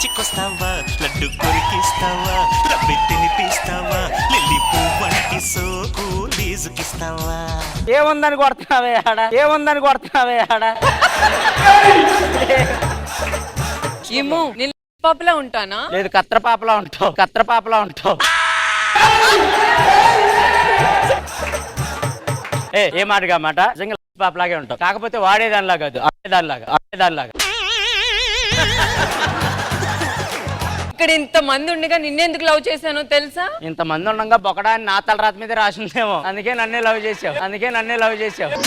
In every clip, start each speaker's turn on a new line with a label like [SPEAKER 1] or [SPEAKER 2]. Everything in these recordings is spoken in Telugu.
[SPEAKER 1] లంచుకొస్తావా లడ్డు కొరికిస్తావా రబ్బి తినిపిస్తావా లిల్లీ పువ్వంటి సోకు లీజుకిస్తావా
[SPEAKER 2] ఏముందని కొడుతున్నావే ఆడ ఏముందని కొడుతున్నావే ఆడ
[SPEAKER 3] ఏమో నేను పాపలా ఉంటానా
[SPEAKER 2] లేదు కత్రపాపలా ఉంటావు కత్రపాపలా ఉంటావు ఏ మాటగా మాట నిజంగా పాపలాగే ఉంటావు కాకపోతే వాడేదానిలా కాదు ఆడేదానిలాగా
[SPEAKER 3] ఇక్కడ ఇంత మంది ఉండగా నిన్నెందుకు లవ్ చేశానో తెలుసా?
[SPEAKER 2] ఇంత మంది ఉండగా బొకడాన్ని నా తల రాత మీద రాసిందేమో అందుకే నన్నే లవ్ చేసావు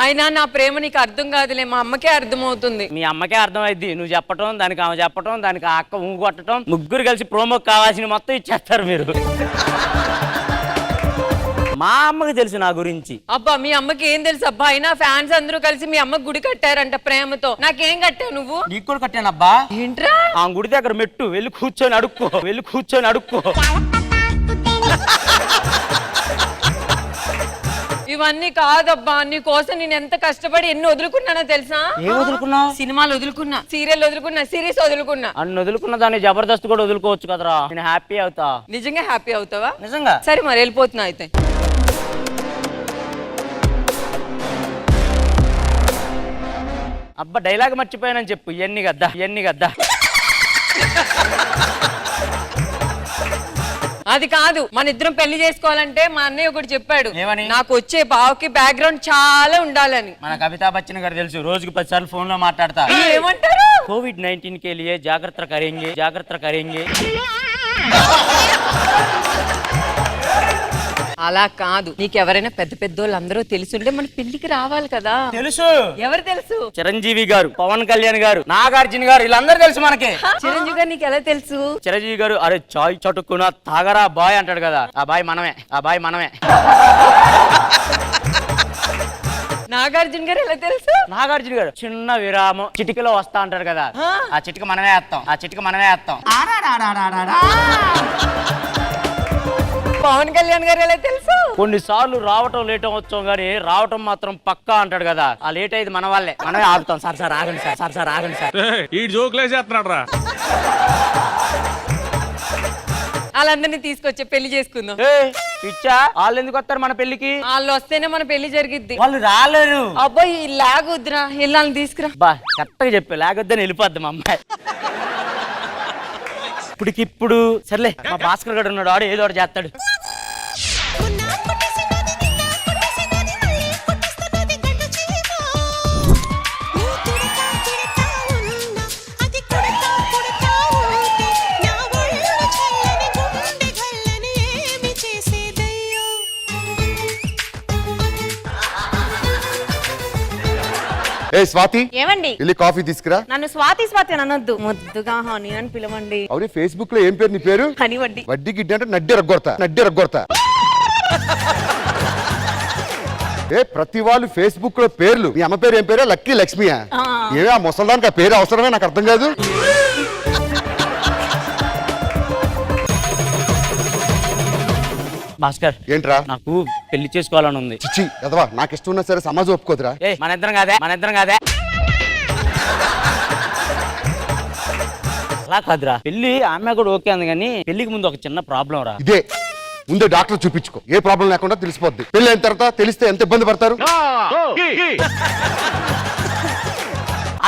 [SPEAKER 3] అయినా నా ప్రేమ నీకు అర్థం కాదులే, మా అమ్మకే అర్థమవుతుంది.
[SPEAKER 2] మీ అమ్మకే అర్థమైద్ది, నువ్వు చెప్పటం దానికి ఆమె చెప్పటం దానికి ఆ అక్క ఊగు కొట్టడం, ముగ్గురు కలిసి ప్రోమోకి కావాల్సిన మొత్తం ఇచ్చేస్తారు మీరు. మా అమ్మకి తెలుసు నా గురించి.
[SPEAKER 3] అబ్బా మీ అమ్మకి ఏం తెలుసు అబ్బా? అయినా ఫ్యాన్స్ అందరూ కలిసి మీ అమ్మకి గుడి కట్టారంట ప్రేమతో. నాకేం కట్టావు నువ్వు?
[SPEAKER 2] నీకు కూడా కట్టానబ్బా.
[SPEAKER 3] ఏంట్రా?
[SPEAKER 2] ఆ గుడి దగ్గర మెట్టు వెళ్ళి కూర్చొని అడుక్కో
[SPEAKER 3] ఇవన్నీ కాదబ్బా, నీ కోసం నేను ఎంత కష్టపడి ఎన్ని వదులుకున్నానో తెలుసా?
[SPEAKER 2] ఏం వదులుకున్నావు?
[SPEAKER 3] సినిమాలు వదులుకున్నా, సీరియల్ వదులుకున్నా, సిరీస్ వదులుకున్నా.
[SPEAKER 2] అన్ని వదులుకున్న దాన్ని జబర్దస్త్ కూడా వదులుకోవచ్చు కదరా. నేను హ్యాపీ అవుతా.
[SPEAKER 3] నిజంగా హ్యాపీ అవుతావా?
[SPEAKER 2] నిజంగా.
[SPEAKER 3] సరే మరి వెళ్ళిపోతున్నా అయితే.
[SPEAKER 2] అబ్బా డైలాగ్ మర్చిపోయానని చెప్పు. ఎన్ని గద్దా
[SPEAKER 3] అది కాదు, మన ఇద్దరం పెళ్లి చేసుకోవాలంటే మా అన్నయ్య ఒకటి చెప్పాడు.
[SPEAKER 2] ఏమని?
[SPEAKER 3] నాకు వచ్చే బావకి బ్యాక్గ్రౌండ్ చాలా ఉండాలని.
[SPEAKER 2] మన కవితా బచ్చన్ గారు తెలుసు, రోజుకి 10 సార్లు ఫోన్ లో మాట్లాడతా.
[SPEAKER 3] ఏమంటారు?
[SPEAKER 2] కోవిడ్-19 के लिए జాగ్రత్త కరేంగే.
[SPEAKER 3] అలా కాదు, నీకెవరైనా పెద్ద పెద్దోళ్ళు అందరూ తెలుసుంటే మన పెళ్లికి రావాలి కదా.
[SPEAKER 2] తెలుసు.
[SPEAKER 3] ఎవరు తెలుసు?
[SPEAKER 2] చిరంజీవి గారు, పవన్ కళ్యాణ్ గారు, నాగార్జున గారు, వీళ్ళందరూ తెలుసు మనకి.
[SPEAKER 3] చిరంజీవి గారు నీకు ఎలా తెలుసు?
[SPEAKER 2] చిరంజీవి గారు అరే చాయ్ చటుక్కున తాగరా బాయ్ అంటాడు కదా, ఆ బాయ్ మనమే.
[SPEAKER 3] నాగార్జున గారు ఎలా తెలుసు?
[SPEAKER 2] నాగార్జున గారు చిన్న విరామం చిటికలో వస్తా అంటాడు కదా, ఆ చిటిక మనమే వేస్తాం.
[SPEAKER 3] పవన్ కళ్యాణ్ గారు ఎలా తెలుసు?
[SPEAKER 2] కొన్నిసార్లు రావటం లేట్ అవ్వచ్చు కానీ రావటం మాత్రం పక్కా అంటాడు కదా, ఆ లేట్ అయ్యేది మన వాళ్ళే, మనమే ఆగుతాం. సార్ ఆగండి సార్.
[SPEAKER 4] ఈ జోక్లే చేస్తున్నాడు రా.
[SPEAKER 3] వాళ్ళందరినీ తీసుకొచ్చే పెళ్లి చేసుకుందాం.
[SPEAKER 2] పిచ్చా, వాళ్ళు ఎందుకు వస్తారు మన పెళ్లికి?
[SPEAKER 3] వాళ్ళు వస్తేనే మన పెళ్లి జరిగిద్ది.
[SPEAKER 2] వాళ్ళు రాలేరు.
[SPEAKER 3] అబ్బాయి లాగొద్దురా, వెళ్ళాలని తీసుకురా.
[SPEAKER 2] బా కరెక్ట్గా చెప్పే, లేకొద్దని వెళ్ళిపోద్ది మా అమ్మాయి. ఇప్పటికిప్పుడు సర్లే, మా భాస్కర్ గడు ఉన్నాడు, ఆడు ఏదో ఒకటి చేస్తాడు.
[SPEAKER 5] ఏ స్వాతి,
[SPEAKER 6] ఏమండి
[SPEAKER 5] వెళ్ళి కాఫీ తీసుకురా.
[SPEAKER 6] నన్ను స్వాతి అని అనొద్దు, ముద్దుగా హనీ అని పిలవండి.
[SPEAKER 5] అవును, ఫేస్బుక్ లో ఏం పేరు నీ పేరు?
[SPEAKER 6] హనీ వడ్డీ.
[SPEAKER 5] వడ్డీ గిడ్డి అంటే నడ్డి రగ్గొడతా. ఏ ప్రతి వాళ్ళు ఫేస్బుక్ లో పేర్లు, మీ అమ్మ పేరు ఏం పేరు? లక్కీ లక్ష్మియా? ఏమే ఆ ముసల్దానికి ఆ పేరు అవసరమే? నాకు అర్థం కాదు.
[SPEAKER 2] భాస్కర్
[SPEAKER 5] ఏంట్రా?
[SPEAKER 2] నాకు పెళ్లి చేసుకోవాలని ఉంది.
[SPEAKER 5] చిచ్చి ఎదవా, నాకు ఇష్టం ఉన్నా సరే సమాజం ఒప్పుకోదురా.
[SPEAKER 2] మన ఇద్దరం కాదే. అలా కాదురా, పెళ్లి ఆమె కూడా ఓకే అంది కానీ పెళ్లికి ముందు ఒక చిన్న ప్రాబ్లం రా.
[SPEAKER 5] ఇదే ముందే డాక్టర్ చూపించుకో, ఏ ప్రాబ్లం లేకుండా తెలిసిపోద్ది. పెళ్లి అయిన తర్వాత తెలిస్తే ఎంత ఇబ్బంది పడతారు.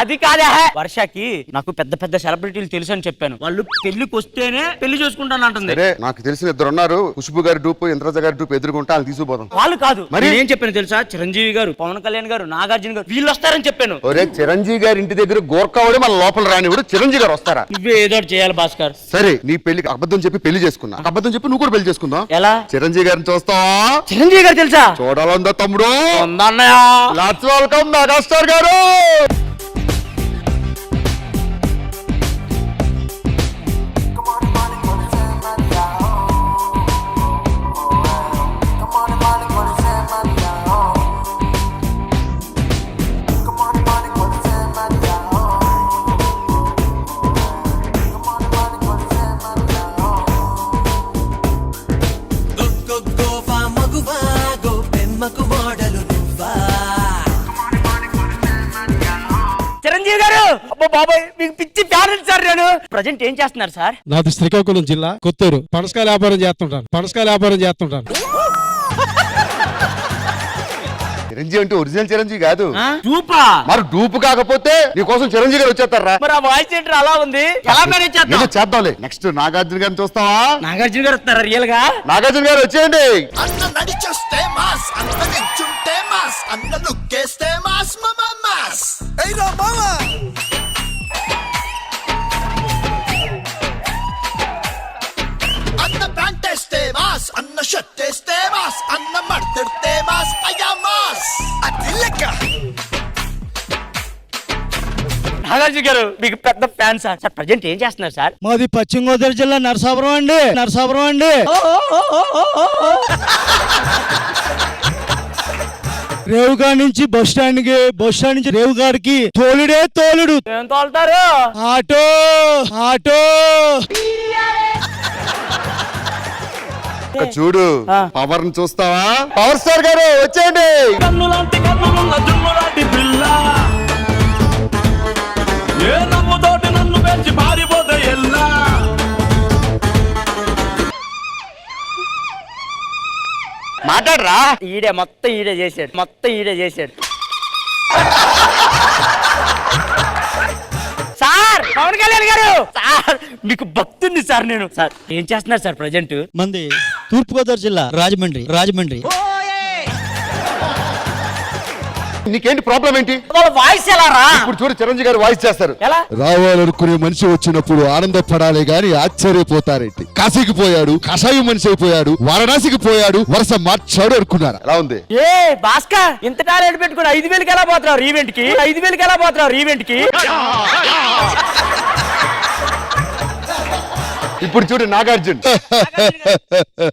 [SPEAKER 2] అది కాదా, వర్షకి నాకు పెద్ద సెలబ్రిటీలు తెలుసు అని చెప్పాను. వాళ్ళు పెళ్లికి వస్తేనే పెళ్లి చేసుకుంటాను అంటుంది.
[SPEAKER 5] నాకు తెలిసిన 2 ఉన్నారు, ఖుష్బు గారి డూపు, ఇంద్రజ గారి డూపు ఎదుర్కొంటే వాళ్ళు తీసుకుపోదాం.
[SPEAKER 2] వాళ్ళు కాదు
[SPEAKER 5] మరి
[SPEAKER 2] ఏం చెప్పాను తెలుసా? చిరంజీవి గారు, పవన్ కళ్యాణ్ గారు, నాగార్జున గారు వీళ్ళు వస్తారని చెప్పాను.
[SPEAKER 5] ఒరే చిరంజీవి గారి ఇంటి దగ్గర గోర్ఖావుడే మన లోపల రానివాడు, చిరంజీవి గారు వస్తారా?
[SPEAKER 2] నువ్వే ఏదో చేయాలి భాస్కర్.
[SPEAKER 5] సరే నీ పెళ్లికి అబద్ధం చెప్పి పెళ్లి చేసుకున్నా, అబద్ధం చెప్పి నువ్వు కూడా పెళ్లి చేసుకుందాం.
[SPEAKER 2] ఎలా?
[SPEAKER 5] చిరంజీవి గారిని చూస్తావా?
[SPEAKER 2] చిరంజీవి గారు తెలుసా?
[SPEAKER 5] చూడాలందా తమ్ముడు?
[SPEAKER 2] ఉందన్నయ్య.
[SPEAKER 5] వెల్కమ్ మెగాస్టార్ గారు.
[SPEAKER 2] చిరంజీవి గారు అబ్బో బాబాయ్ మీకు పిచ్చి ఫ్యాన్ సార్ నేను. ప్రజెంట్ ఏం చేస్తున్నారు సార్?
[SPEAKER 7] నాది శ్రీకాకుళం జిల్లా కొత్తూరు. పనసకాయల వ్యాపారం చేస్తుంటాను.
[SPEAKER 5] చిరంజీవి అంటే ఒరిజినల్ చిరంజీవి కాదు,
[SPEAKER 2] చూపా.
[SPEAKER 5] మరి డూపు కాకపోతే నీకోసం చిరంజీవి గారు వచ్చేస్తారా?
[SPEAKER 2] మరి ఆ వాయిస్ ఏంటర్ అలా ఉంది, ఎలా మేనేజ్ చేద్దాం?
[SPEAKER 5] ఏదో చేద్దాంలే. నెక్స్ట్ నాగార్జున గారిని చూస్తావా?
[SPEAKER 2] నాగార్జున గారు వస్తున్నారా రియల్ గా?
[SPEAKER 5] నాగార్జున గారు వచ్చేయండి.
[SPEAKER 8] అన్న నడిచొస్తే మాస్, అన్న నించుంటే మాస్, అన్న లుక్కేస్తే మాస్ మాస్. ఏయ్ రా మామా, అన్న ప్యాంట్ వేస్తే మాస్, అన్న షర్ట్ వేస్తే మాస్, అన్న మడతెడితే మాస్, అయ్యా మాస్. అది లెక్క.
[SPEAKER 2] నాగార్జున గారు మీకు పెద్ద ఫ్యాన్ సార్. సార్ ప్రజెంట్ ఏం చేస్తున్నారు సార్?
[SPEAKER 7] మాది పశ్చిమ గోదావరి జిల్లా నరసాపురం అండి. రేవుగాడి నుంచి బస్ స్టాండ్ నుంచి రేవుగాడికి తోలుడు.
[SPEAKER 2] ఏం తోలుతారు?
[SPEAKER 7] ఆటో.
[SPEAKER 5] ఇక్కడ చూడు, పవర్ ని చూస్తావా? పవర్ స్టార్ గారు వచ్చేయండి.
[SPEAKER 1] కన్నులాంటి కన్నులున్న జున్నులాంటి పిల్ల ఏ నమ్ముతోటి నన్ను పెంచి పారిపోతే ఎల్లా.
[SPEAKER 2] మాట్లాడరా. మొత్తం ఈడే చేశాడు. సార్ పవన్ కళ్యాణ్ గారు సార్ మీకు భక్తుంది సార్ నేను. సార్ ఏం చేస్తున్నారు సార్ ప్రజెంట్?
[SPEAKER 7] మంది తూర్పు గోదావరి జిల్లా రాజమండ్రి.
[SPEAKER 5] నీకేంటి ప్రాబ్లం ఏంటి?
[SPEAKER 2] వాళ్ళ వాయిస్ ఎలా రా?
[SPEAKER 5] ఇప్పుడు చూడు, చిరంజీవి గారు వాయిస్ చేస్తారు.
[SPEAKER 2] ఎలా?
[SPEAKER 5] రావాలనుకునే మనిషి వచ్చినప్పుడు ఆనందపడాలి గాని ఆశ్చర్యపోతారేంటి? కాశీకి పోయాడు, కషాయం మనిషి అయిపోయాడు, వారణాసికి పోయాడు, వరుస మార్చాడు అనుకున్నారు. ఎలా ఉంది?
[SPEAKER 2] ఏ భాస్కర్ ఇంత టాలెంట్ పెట్టుకుని 5,000కి ఎలా పోతున్నారు ఈవెంట్ కి?
[SPEAKER 5] ఇప్పుడు చూడు నాగార్జున్.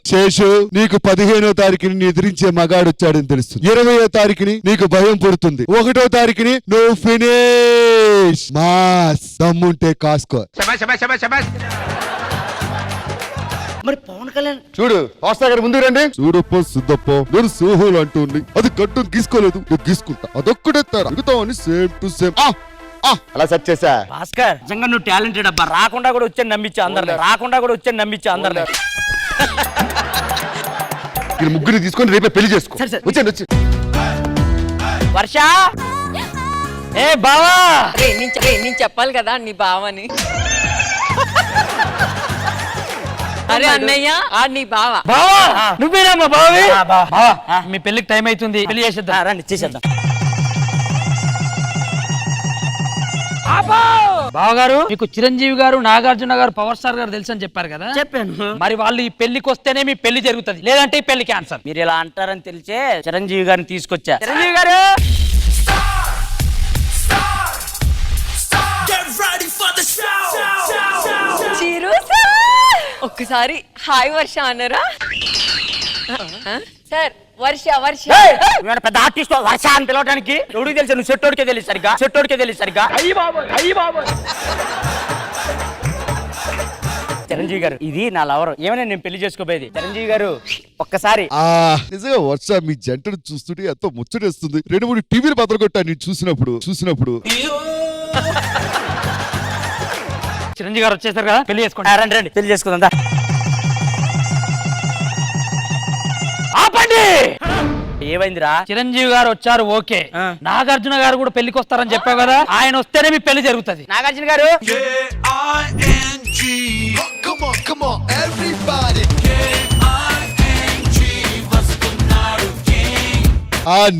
[SPEAKER 5] శేషు, నీకు 15వ తారీఖుని నీ ఎదిరించే మగాడు వచ్చాడని తెలుస్తుంది. 20వ తారీఖుని నీకు భయం పుడుతుంది. 1వ తారీఖుని నువ్వు ఫినిష్ మాస్. దమ్ముంటే కాసుకో.
[SPEAKER 2] మరి పవన్ కళ్యాణ్
[SPEAKER 5] చూడు, పాస్తా గారు ముందు రండి. చూడప్పో సిద్ధప్పో, నేను సోహోలు అంటుంది. అది గట్టు గీసుకోలేదు, నేను గీసుకుంటా. అదొక్కడే తరుగుతామని సేమ్ టు సేమ్ అలా సెట్ చేసా.
[SPEAKER 2] భాస్కర్ నిజంగా నువ్వు టాలెంటెడ్ అబ్బా. రాకుండా కూడా వచ్చాను నమ్మించా అందరిని.
[SPEAKER 5] ముగ్గురిని తీసుకొని రేపే పెళ్లి చేసుకో.
[SPEAKER 2] సరే.
[SPEAKER 5] వచ్చి
[SPEAKER 2] వర్ష ఏ బావా.
[SPEAKER 3] రే నేను చెప్పాలి కదా నీ బావని. అరే అన్నయ్య నీ బావ.
[SPEAKER 2] బావా నువ్వేనమ్మా బావవి?
[SPEAKER 9] మీ పెళ్లికి టైం అవుతుంది, పెళ్లి చేసేద్దాం.
[SPEAKER 2] రండి చేసేద్దాం.
[SPEAKER 9] బావగారు, మీకు చిరంజీవి గారు, నాగార్జున గారు, పవర్ స్టార్ గారు తెలుసు అని చెప్పారు కదా?
[SPEAKER 2] చెప్పాను.
[SPEAKER 9] మరి వాళ్ళు ఈ పెళ్లికి వస్తేనే మీ పెళ్లి జరుగుతుంది, లేదంటే ఈ పెళ్లి క్యాన్సర్.
[SPEAKER 2] మీరు ఇలా అంటారని తెలిసే చిరంజీవి గారిని తీసుకొచ్చా. చిరంజీవి గారు
[SPEAKER 3] చిరు ఒక్కసారి హాయ్ వర్ష అన్నరా? సార్ వర్ష
[SPEAKER 2] పెద్ద ఆర్టిస్ట్ వర్ష అని పిలవడానికి ఎవరికి తెలుసు? నువ్వు చెట్టోడికే తెలియదు సరిగ్గా. చిరంజీవి గారు ఇది నా లవర్. ఏమైనా నేను పెళ్లి చేసుకోబోయేది. చిరంజీవి గారు ఒక్కసారి.
[SPEAKER 5] నిజంగా వర్ష మీ జంటను చూస్తుంటే ఎంతో ముచ్చటేస్తుంది. 2-3 టీవీలు బద్దలు కొట్టా నేను చూసినప్పుడు.
[SPEAKER 9] చిరంజీవి గారు వచ్చేసారు కదా, పెళ్లి చేసుకోండి.
[SPEAKER 2] రండి పెళ్లి చేసుకుందా. ఆపండి. ఏమైందిరా?
[SPEAKER 9] చిరంజీవి గారు వచ్చారు, ఓకే. నాగార్జున గారు కూడా పెళ్లికి వస్తారని చెప్పావు కదా, ఆయన వస్తేనే మీ పెళ్లి జరుగుతుంది.
[SPEAKER 2] నాగార్జున గారు
[SPEAKER 8] Come on, everybody.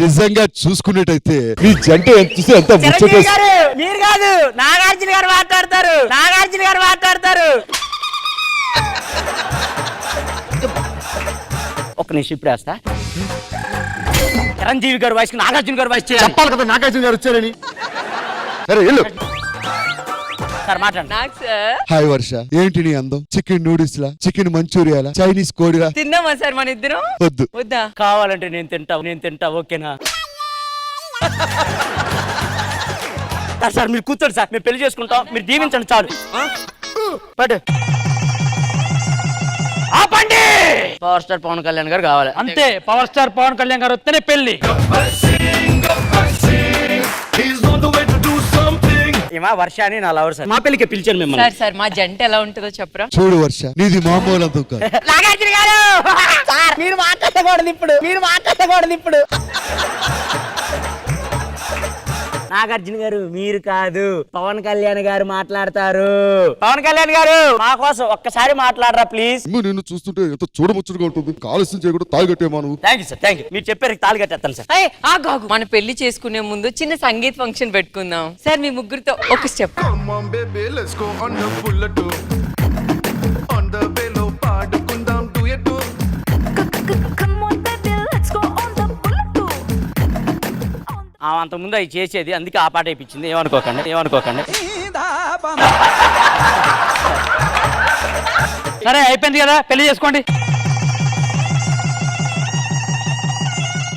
[SPEAKER 5] నిజంగా చూసుకున్నట్టయితే ఈ జంట చూసి ఎంత
[SPEAKER 2] చిరంజీవి గారు మీరు కాదు, నాగార్జున గారు మాట్లాడతారు. ఒక్క నిమిషం ఇప్పుడు వేస్తా. చిరంజీవి గారు వాయిస్ నాగార్జున గారు వాయిస్
[SPEAKER 5] చెప్పాలి కదా నాగార్జున గారు వచ్చారని. సరే వెళ్ళు
[SPEAKER 2] సార్ మాట్లాడండి.
[SPEAKER 3] నాకు సార్
[SPEAKER 5] హాయ్ వర్ష, ఏంటి నీ అందం? చికెన్ నూడిల్స్ లా, చికెన్ మంచూరియాలా, చైనీస్ కోడిలా?
[SPEAKER 3] తిందామా సార్ మన ఇద్దరం? వద్దా?
[SPEAKER 2] కావాలంటే నేను తింటా ఓకేనా? సార్ మీరు కూర్చోండి సార్, మేము పెళ్లి చేసుకుంటాం, మీరు దీవించండి చాలు. బట్ ఆపండి. పవర్ స్టార్ పవన్ కళ్యాణ్ గారు కావాలి
[SPEAKER 9] అంతే. పవర్ స్టార్ పవన్ కళ్యాణ్ గారు వస్తేనే పెళ్లి.
[SPEAKER 1] He's on the way to do something.
[SPEAKER 2] ఏమా వర్ష అని నా లవర్ సార్. మా పెళ్లికి పిలిచాను మిమ్మల్ని.
[SPEAKER 3] సార్ సార్ మా జంట ఎలా ఉంటుందో చెప్పరా?
[SPEAKER 5] చూడు వర్ష, నీది మామూలు అంత కాదు.
[SPEAKER 2] నాగార్జున గారు సార్, మీరు మాట్లాడకూడదు ఇప్పుడు, మీరు మాట్లాడకూడదు ఇప్పుడు. నాగార్జున గారు మీరు కాదు, పవన్ కళ్యాణ్ గారు మాట్లాడతారు. పవన్ కళ్యాణ్ గారు మా కోసం ఒక్కసారి మాట్లాడరా ప్లీజ్.
[SPEAKER 5] నిన్ను చూస్తుంటే ఎంత చూడముచ్చటగా ఉంటుంది. ఆలస్యం చేయకుండా తాగట్టేమా నువ్వు.
[SPEAKER 2] Thank you sir, thank you. మీరు చెప్పారు తాళి కట్టేస్తాను సార్.
[SPEAKER 3] ఏయ్, ఆగు. మన పెళ్లి చేసుకునే ముందు చిన్న సంగీత్ ఫంక్షన్ పెట్టుకుందాం సార్. మీ ముగ్గురితో ఒక step.
[SPEAKER 8] Come on baby, let's go on the bullet. On the bellow, పాడుకుందాం duet.
[SPEAKER 2] అంతకుముందు అవి చేసేది, అందుకే ఆ పాట వేయించింది. ఏమనుకోకండి, ఏమనుకోకండి.
[SPEAKER 9] సరే అయిపోయింది కదా, పెళ్లి చేసుకోండి.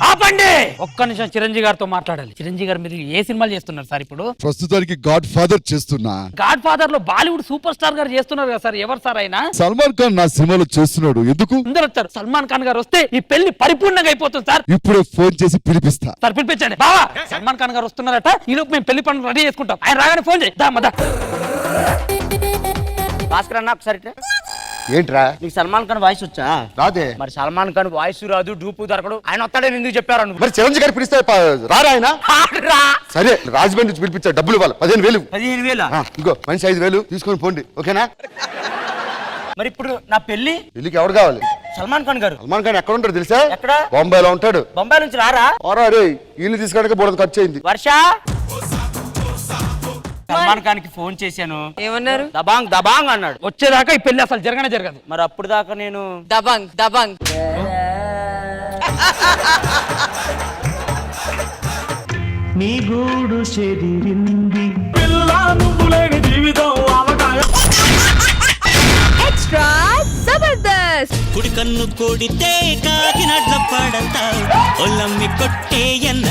[SPEAKER 9] ఆపండి, ఒక్క నిమిషం చిరంజీవి గారితో మాట్లాడాలి. చిరంజీవి గారు మీరు ఏ సినిమాలు చేస్తున్నారు సార్ ఇప్పుడు?
[SPEAKER 5] ప్రస్తుతానికి గాడ్ ఫాదర్ చేస్తున్నా.
[SPEAKER 9] గాడ్ ఫాదర్ లో బాలీవుడ్ సూపర్ స్టార్ గారు చేస్తున్నారు కదా సార్. ఎవరు సార్ ఆయన?
[SPEAKER 5] సల్మాన్ ఖాన్ నా సినిమాలో చేస్తున్నాడు. ఎందుకు?
[SPEAKER 9] అందరూ వచ్చారు. సల్మాన్ ఖాన్ గారు వస్తే ఈ పెళ్లి పరిపూర్ణంగా అయిపోతుంది సార్.
[SPEAKER 5] ఇప్పుడే ఫోన్ చేసి పిలిపిస్తా.
[SPEAKER 9] సార్ పిలిపించండి. బావా, సల్మాన్ ఖాన్ గారు వస్తున్నారట. ఈ లోపు మేము పెళ్లి పనులు రెడీ చేసుకుంటాం. ఆయన రాగానే ఫోన్ చేయి. దా మదా.
[SPEAKER 2] భాస్కర్ అన్న ఒకసారి ఇట్రా.
[SPEAKER 5] ఏంట్రా?
[SPEAKER 2] నీకు సల్మాన్ ఖాన్ వాయిస్ వచ్చా?
[SPEAKER 5] రాదే.
[SPEAKER 2] మరి సల్మాన్ ఖాన్ వాయిస్ రాదు, డూపు దొరకడు, ఆయన వస్తాడని ఎందుకు చెప్పారు?
[SPEAKER 5] మరి చిరంజీవి గారు పిలిస్తే రారా ఆయన? సరే, రాజమండ్రి నుంచి పిలిపించా. డబ్బులు ఇవ్వాలి. 15,000.
[SPEAKER 2] 15,000?
[SPEAKER 5] ఇంకో మనిషి 5,000 తీసుకొని పోండి. ఓకేనా?
[SPEAKER 2] మరి ఇప్పుడు నా పెళ్లి
[SPEAKER 5] పెళ్లికి ఎవరు కావాలి?
[SPEAKER 2] సల్మాన్ ఖాన్ గారు.
[SPEAKER 5] సల్మాన్ ఖాన్ ఎక్కడ ఉంటాడు తెలుసా?
[SPEAKER 2] ఎక్కడ?
[SPEAKER 5] బొంబాయిలో ఉంటాడు.
[SPEAKER 2] బొంబాయి నుంచి రారా?
[SPEAKER 5] రే, ఇల్లు తీసుకోవడానికి బోర్డు ఖర్చు అయింది.
[SPEAKER 2] వర్ష, సల్మాన్ ఖాన్ కి ఫోన్ చేశాను.
[SPEAKER 3] ఏమన్నారు?
[SPEAKER 2] దబాంగ్ దబాంగ్ అన్నాడు.
[SPEAKER 9] వచ్చేదాకా ఈ పెళ్లి అసలు జరగనే జరగదు.
[SPEAKER 2] మరి అప్పుడు దాకా నేను
[SPEAKER 3] దబంగ్ దబంగ్.
[SPEAKER 1] నీ గూడు చెదిరింది పిల్ల, నువ్వు లేని జీవితం అవకాయ.
[SPEAKER 3] ఎక్స్ట్రా జబర్దస్త్.
[SPEAKER 10] కుడి కన్ను కొడితే కాకినడ్ల పడతా ఒల్లమ్మి కొట్టేయన్న.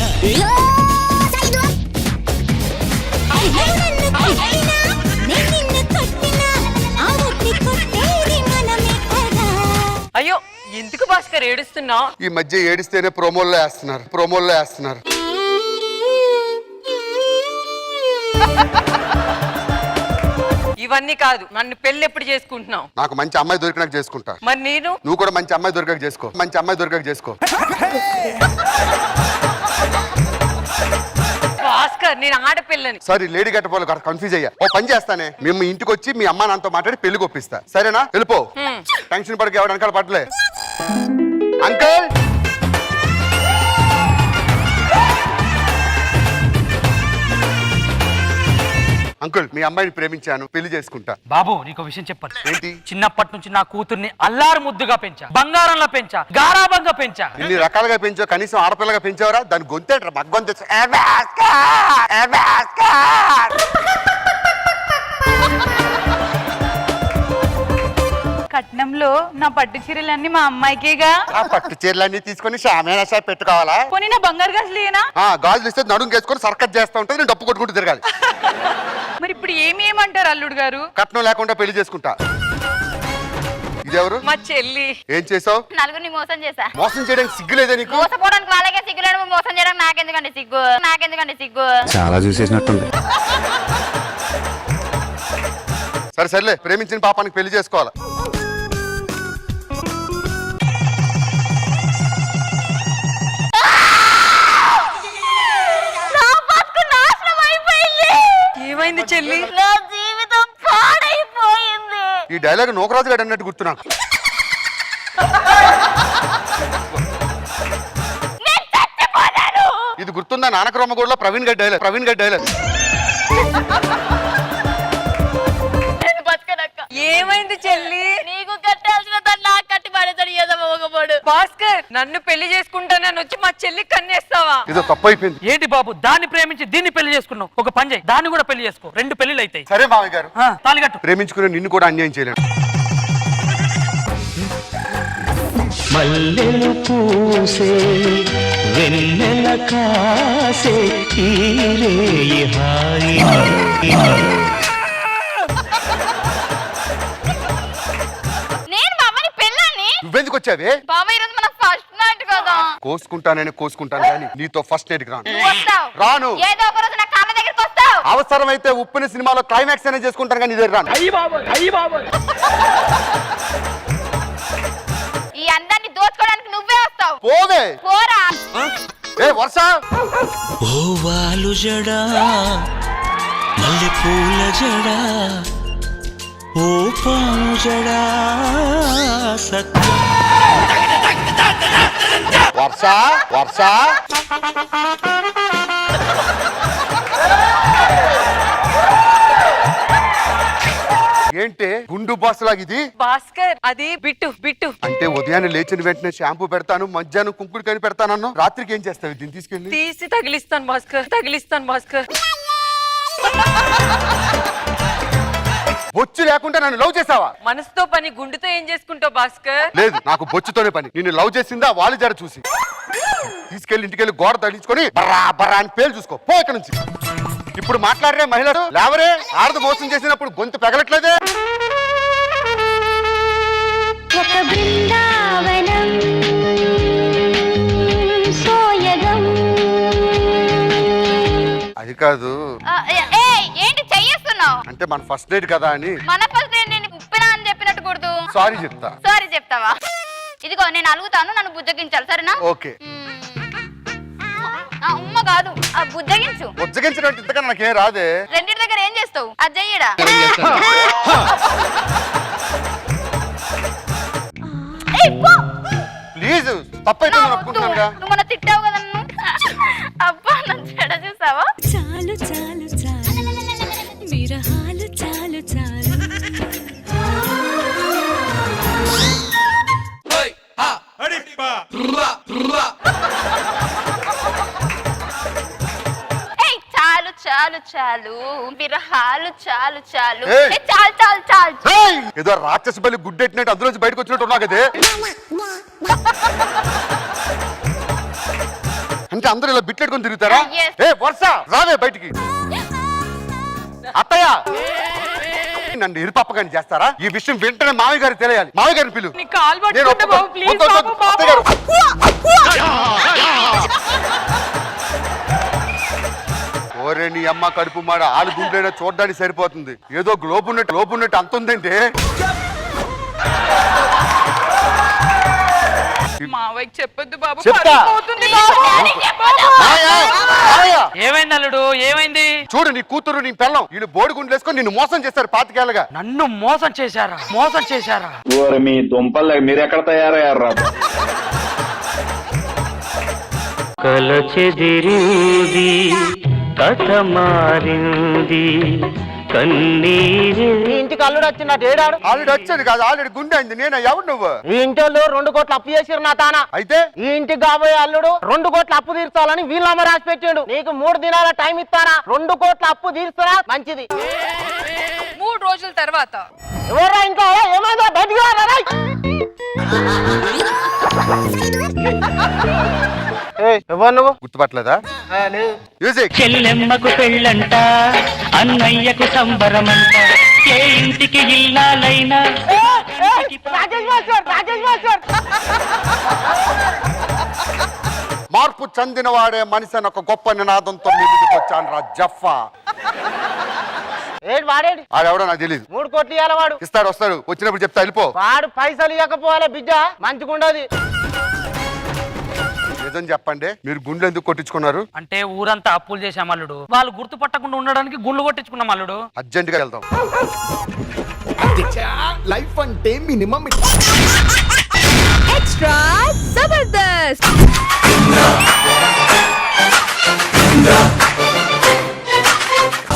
[SPEAKER 3] అయ్యో, ఎందుకు భాస్కర్ ఏడుస్తున్నావు?
[SPEAKER 5] ఈ మధ్య ఏడిస్తేనే ప్రోమోల్లో వేస్తున్నారు.
[SPEAKER 3] ఇవన్నీ కాదు, నన్ను పెళ్లి ఎప్పుడు చేసుకుంటున్నావు?
[SPEAKER 5] నాకు మంచి అమ్మాయి దొరికినాక చేసుకుంటా.
[SPEAKER 3] మరి నేను?
[SPEAKER 5] నువ్వు కూడా మంచి అమ్మాయి దొరికాక చేసుకో.
[SPEAKER 3] భాస్కర్, నేను ఆడపిల్లని.
[SPEAKER 5] సరే, లేడీ గట్టపోలు కన్ఫ్యూజ్ అయ్యా. ఓ పని చేస్తానే, మేము ఇంటికి వచ్చి మీ అమ్మ నాన్నతో మాట్లాడి పెళ్లి కొప్పిస్తా. సరేనా? వెళ్ళిపో. టెన్షన్ పడక ఎవరు వెనకాల పడలే. అంకుల్, అంకుల్, మీ అమ్మాయిని ప్రేమించాను, పెళ్లి చేసుకుంటా.
[SPEAKER 9] బాబు, నీకు విషయం చెప్పాలి.
[SPEAKER 5] ఏంటి?
[SPEAKER 9] చిన్నప్పటి నుంచి నా కూతుర్ని అల్లారు ముద్దుగా పెంచా, బంగారంలో పెంచా, గారాబంగా పెంచా.
[SPEAKER 5] ఇన్ని రకాలుగా పెంచావు, కనీసం ఆడపిల్లగా పెంచావరా? దాని గొంతేట్రా, మగ్గొంత.
[SPEAKER 6] కట్నంలో నా పట్టు చీరలన్నీ మా అమ్మాయికేగా.
[SPEAKER 5] ఆ పట్టు చీరలన్నీ తీసుకొని షామేనా షాప్ పెట్టుకోవాలా?
[SPEAKER 6] పోనీ నా బంగారు గాజులు ఏనా?
[SPEAKER 5] గాజులు ఇస్తే నడుము వేసుకొని సర్కస్ చేస్తా ఉంటుంది, నేను డప్పు కొట్టుకుంటూ తిరగాలి.
[SPEAKER 6] మరి ఇప్పుడు ఏమంటారు అల్లుడు గారు?
[SPEAKER 5] కట్నం లేకుండా పెళ్లి చేసుకుంటా. ఇదెవరు?
[SPEAKER 3] మా చెల్లి.
[SPEAKER 5] ఏం చేసావు?
[SPEAKER 6] నలుగురిని మోసం చేశా.
[SPEAKER 5] మోసం చేయడానికి సిగ్గులేదా నీకు?
[SPEAKER 6] మోసపోవడానికి వాళ్ళకే సిగ్గులేడు, మోసం చేయడానికి నాకెందుకండి సిగ్గు.
[SPEAKER 10] చాలా చూసేసినట్టుంది.
[SPEAKER 5] సర్లే, ప్రేమించిన పాపానికి పెళ్లి చేసుకోవాలి.
[SPEAKER 3] ఏమైంది చెల్లి?
[SPEAKER 6] నా జీవితం పాడైపోయింది.
[SPEAKER 5] ఈ డైలాగ్ నోకరాజు గారు అన్నట్టు గుర్తు నాకు. ఇది గుర్తుందా? నానక్రమగూడలో ప్రవీణ్ గారి డైలాగ్.
[SPEAKER 3] ఏమైంది చెల్లి?
[SPEAKER 6] నీకు కట్టాల్సిన దాన్ని నాకు కట్టి పడేతాడు ఏదో మోగపోడు.
[SPEAKER 3] భాస్కర్, నన్ను పెళ్లి చేసుకుంటానని వచ్చి మా చెల్లి కన్నేస్తావా?
[SPEAKER 5] ఇది తప్పు అయిపోయింది.
[SPEAKER 9] ఏంటి బాబు, దాన్ని ప్రేమించి దీన్ని పెళ్లి చేసుకున్నావు. ఒక పని చేయి, దాన్ని కూడా పెళ్లి చేసుకో. 2 పెళ్లిళ్ళు అవుతాయి.
[SPEAKER 5] సరే మామయ్య గారు,
[SPEAKER 9] తాలిగట్టు.
[SPEAKER 5] ప్రేమించుకునే నిన్ను కూడా అన్యాయం చేయలేను.
[SPEAKER 1] మల్లెలు పూసే వెన్నెల కాసే ఈ హాయి.
[SPEAKER 6] నేను బాబాని పెళ్ళాన్ని.
[SPEAKER 5] నువ్వెందుకు వచ్చావే?
[SPEAKER 6] బాబా ఈరోజు మన ఫస్ట్ నైట్ కదా.
[SPEAKER 5] కోసుకుంటాను కానీ నీతో ఫస్ట్ నైట్కి రాను.
[SPEAKER 6] వస్తావు.
[SPEAKER 5] రాను.
[SPEAKER 6] ఏదో ఒక రోజు నా కాళ్ళ దగ్గరికి వస్తావు.
[SPEAKER 11] చేస్తావు?
[SPEAKER 5] అవసరమైతే ఉప్పుని సినిమాలో క్లైమాక్స్ అనేది చేసుకుంటాను కానీ ఇదే రాను.
[SPEAKER 11] ఈ అందరిని దోచుకోవడానికి నువ్వే వస్తావు.
[SPEAKER 5] పోవే
[SPEAKER 11] పోరా.
[SPEAKER 5] ఏ వర్ష
[SPEAKER 10] ఓ వాలు జడా మల్లె పూల జడా ఓ పాము జడా సత్య
[SPEAKER 5] వర్ష వర్ష ఏంటి గుండు బాస్ లాగా ఇది?
[SPEAKER 3] భాస్కర్ అది బిట్టు బిట్టు.
[SPEAKER 5] అంటే ఉదయాన్నే లేచిన వెంటనే షాంపూ పెడతాను, మధ్యాహ్నం కుంకుడు కని పెడతానన్నా, రాత్రికి ఏం చేస్తావు దీన్ని తీసుకెళ్ళి?
[SPEAKER 3] తీసి తగిలిస్తాను భాస్కర్, తగిలిస్తాను భాస్కర్.
[SPEAKER 5] బొచ్చు లేకుండా నన్ను లవ్ చేసావా?
[SPEAKER 3] మనసుతో పని గుండుతో ఏం చేసుకుంటావు భాస్కర్?
[SPEAKER 5] లేదు, నాకు బొచ్చుతోనే పని. నిన్ను లవ్ చేసిందా వాళ్ళు జర చూసి తీసుకెళ్లి ఇంటికెళ్ళి గోడ తగిలించుకొని బర్రా బర్రా అని పేరు చూసుకో. పో ఇక్కడ నుంచి. ఇప్పుడు మాట్లాడరే మహిళలు లేవరే. ఆడదు మోసం చేసినప్పుడు గొంతు పెగలట్లేదే.
[SPEAKER 11] ఒక బృందావనం సోయగం.
[SPEAKER 5] అది కాదు.
[SPEAKER 11] ఏంటి చెయ్యేస్తున్నావు?
[SPEAKER 5] అంటే మన ఫస్ట్ డేట్ కదా అని.
[SPEAKER 11] మన ఫస్ట్ డేట్ నేను ఉప్పినా అని చెప్పినట్టు కూడదు.
[SPEAKER 5] సారీ చెప్తా.
[SPEAKER 11] సారీ చెప్తావా? ఇదిగో నేను అలుగుతాను, నన్ను బుజ్జగించాలి సరేనా?
[SPEAKER 5] ఓకే.
[SPEAKER 11] ఉమ్మ కాదు, బుజ్జగించు.
[SPEAKER 5] బుజ్జగించడం ఇంతకన్నా నాకేం రాదే.
[SPEAKER 11] రెండింటి దగ్గర ఏం చేస్తావు? అది చెయ్యడా.
[SPEAKER 5] ప్లీజ్ తప్పైతే ఒప్పుకుంటున్నానుగా.
[SPEAKER 11] నువ్వు మన తిట్టావు కదా నన్ను. అబ్బా నన్ను చెడ చూసావా?
[SPEAKER 6] చాలు చాలు చాలు విరహాలు చాలు చాలు.
[SPEAKER 11] చాలు చాలు చాలు విరహాలు చాలు చాలు.
[SPEAKER 5] ఏయ్!
[SPEAKER 11] చాలు చాలు చాలు.
[SPEAKER 5] ఏయ్! ఏదో రాక్షస బలి గుడ్డెట్టినట్టు అందులో నుంచి బయటకు వచ్చినట్టు ఉన్నా కదే. అంటే అందరూ ఇలా బిట్లెట్టుకొని తిరుగుతారా?
[SPEAKER 11] Yes.
[SPEAKER 5] ఏ వర్ష రావే బయటికి. అత్తయ్య నన్ను ఇరుపప్పగాని చేస్తారా? ఈ విషయం వెంటనే మామయ్య గారికి తెలియాలి. మామయ్య గారిని పిలు.
[SPEAKER 3] నీ కాలు
[SPEAKER 5] నేను
[SPEAKER 3] పట్టుకుంటా బాబు, ప్లీజ్
[SPEAKER 5] వద్దు, వద్దు,
[SPEAKER 3] బాబు, బాబు.
[SPEAKER 5] అత్తయ్య గారు. ఓరే నీ అమ్మ కడుపు మాడ ఆలు గుండెనా చూడడానికి సరిపోతుంది. ఏదో గ్లోబ్ ఉన్నట్టు అంత ఉందంటే.
[SPEAKER 3] మావయ్యకి చెప్పొద్దు బాబు,
[SPEAKER 5] చెప్తా.
[SPEAKER 3] పరువు పోతుంది బాబు.
[SPEAKER 5] మాయా, మాయా.
[SPEAKER 9] ఏమైంది అల్లుడు, ఏమైంది?
[SPEAKER 5] చూడు నీ కూతురు నీ పెళ్ళం వీళ్ళు బోడిగుండ్లు వేసుకొని నిన్ను మోసం చేస్తారు 25 ఏళ్ళగా.
[SPEAKER 9] నన్ను మోసం చేశారా? మోసం చేశారా?
[SPEAKER 1] మీ దుంపలు మీరెక్కడ తయారయ్యారా?
[SPEAKER 10] కల చెదిరింది కథ మారింది కన్నీరు.
[SPEAKER 2] ఈ ఇంటికి అల్లుడు వచ్చినట్టు ఏడాడు.
[SPEAKER 5] ఆల్రెడీ వచ్చేది కాదు, ఆల్రెడీ గుండె అయింది. నేను ఎవరు నువ్వు?
[SPEAKER 2] ఈ ఇంటి వాళ్ళు 2 కోట్లు అప్పు చేసిరు నా తాన.
[SPEAKER 5] అయితే
[SPEAKER 2] ఈ ఇంటికి కాబోయే అల్లుడు 2 కోట్లు అప్పు తీర్చాలని వీళ్ళమ్మ రాసి పెట్టాడు. నీకు 3 దినాల టైం ఇస్తానా? 2 కోట్ల అప్పు తీర్చురా మంచిది.
[SPEAKER 3] 3 రోజుల తర్వాత
[SPEAKER 2] ఎవర్రా ఇంకా? ఏమైందా? బయటికి రా, రేయ్. ఎవరు నువ్వు?
[SPEAKER 5] గుర్తుపట్టలేదా? మ్యూజిక్.
[SPEAKER 10] చెల్లెమ్మకు పెళ్ళంట, అన్నయ్యకు సంబరమంట, ఏ ఇంటికి ఇల్లాలైనా
[SPEAKER 2] రాజేష్ మాస్టర్, రాజేష్ మాస్టర్.
[SPEAKER 5] మార్పు చెందిన వాడే మనిషి అని ఒక గొప్ప నినాదంతో మీ ముందుకు వచ్చాను రా జఫా.
[SPEAKER 2] ఏడు వాడేడు
[SPEAKER 5] ఆడెవడో నాకు తెలియదు.
[SPEAKER 2] 3 కోట్లు ఇవ్వాలి వాడు.
[SPEAKER 5] ఇస్తాడు, వస్తాడు, వచ్చినప్పుడు చెప్తా. వెళ్ళిపో.
[SPEAKER 2] వాడు పైసలు ఇవ్వకపోవాలి బిడ్డ, మంచిగుండదు.
[SPEAKER 5] నిజం చెప్పండి, మీరు గుండెలు ఎందుకు కొట్టించుకున్నారు?
[SPEAKER 9] అంటే ఊరంతా అప్పులు చేశాం అల్లుడు, వాళ్ళు గుర్తుపట్టకుండా ఉండడానికి గుండ్లు కొట్టించుకున్నాం అల్లుడు.
[SPEAKER 5] అర్జెంట్ గా వెళ్తాం.
[SPEAKER 8] లైఫ్ అంటే మినిమం
[SPEAKER 6] ఎక్స్ట్రా జబర్దస్త్.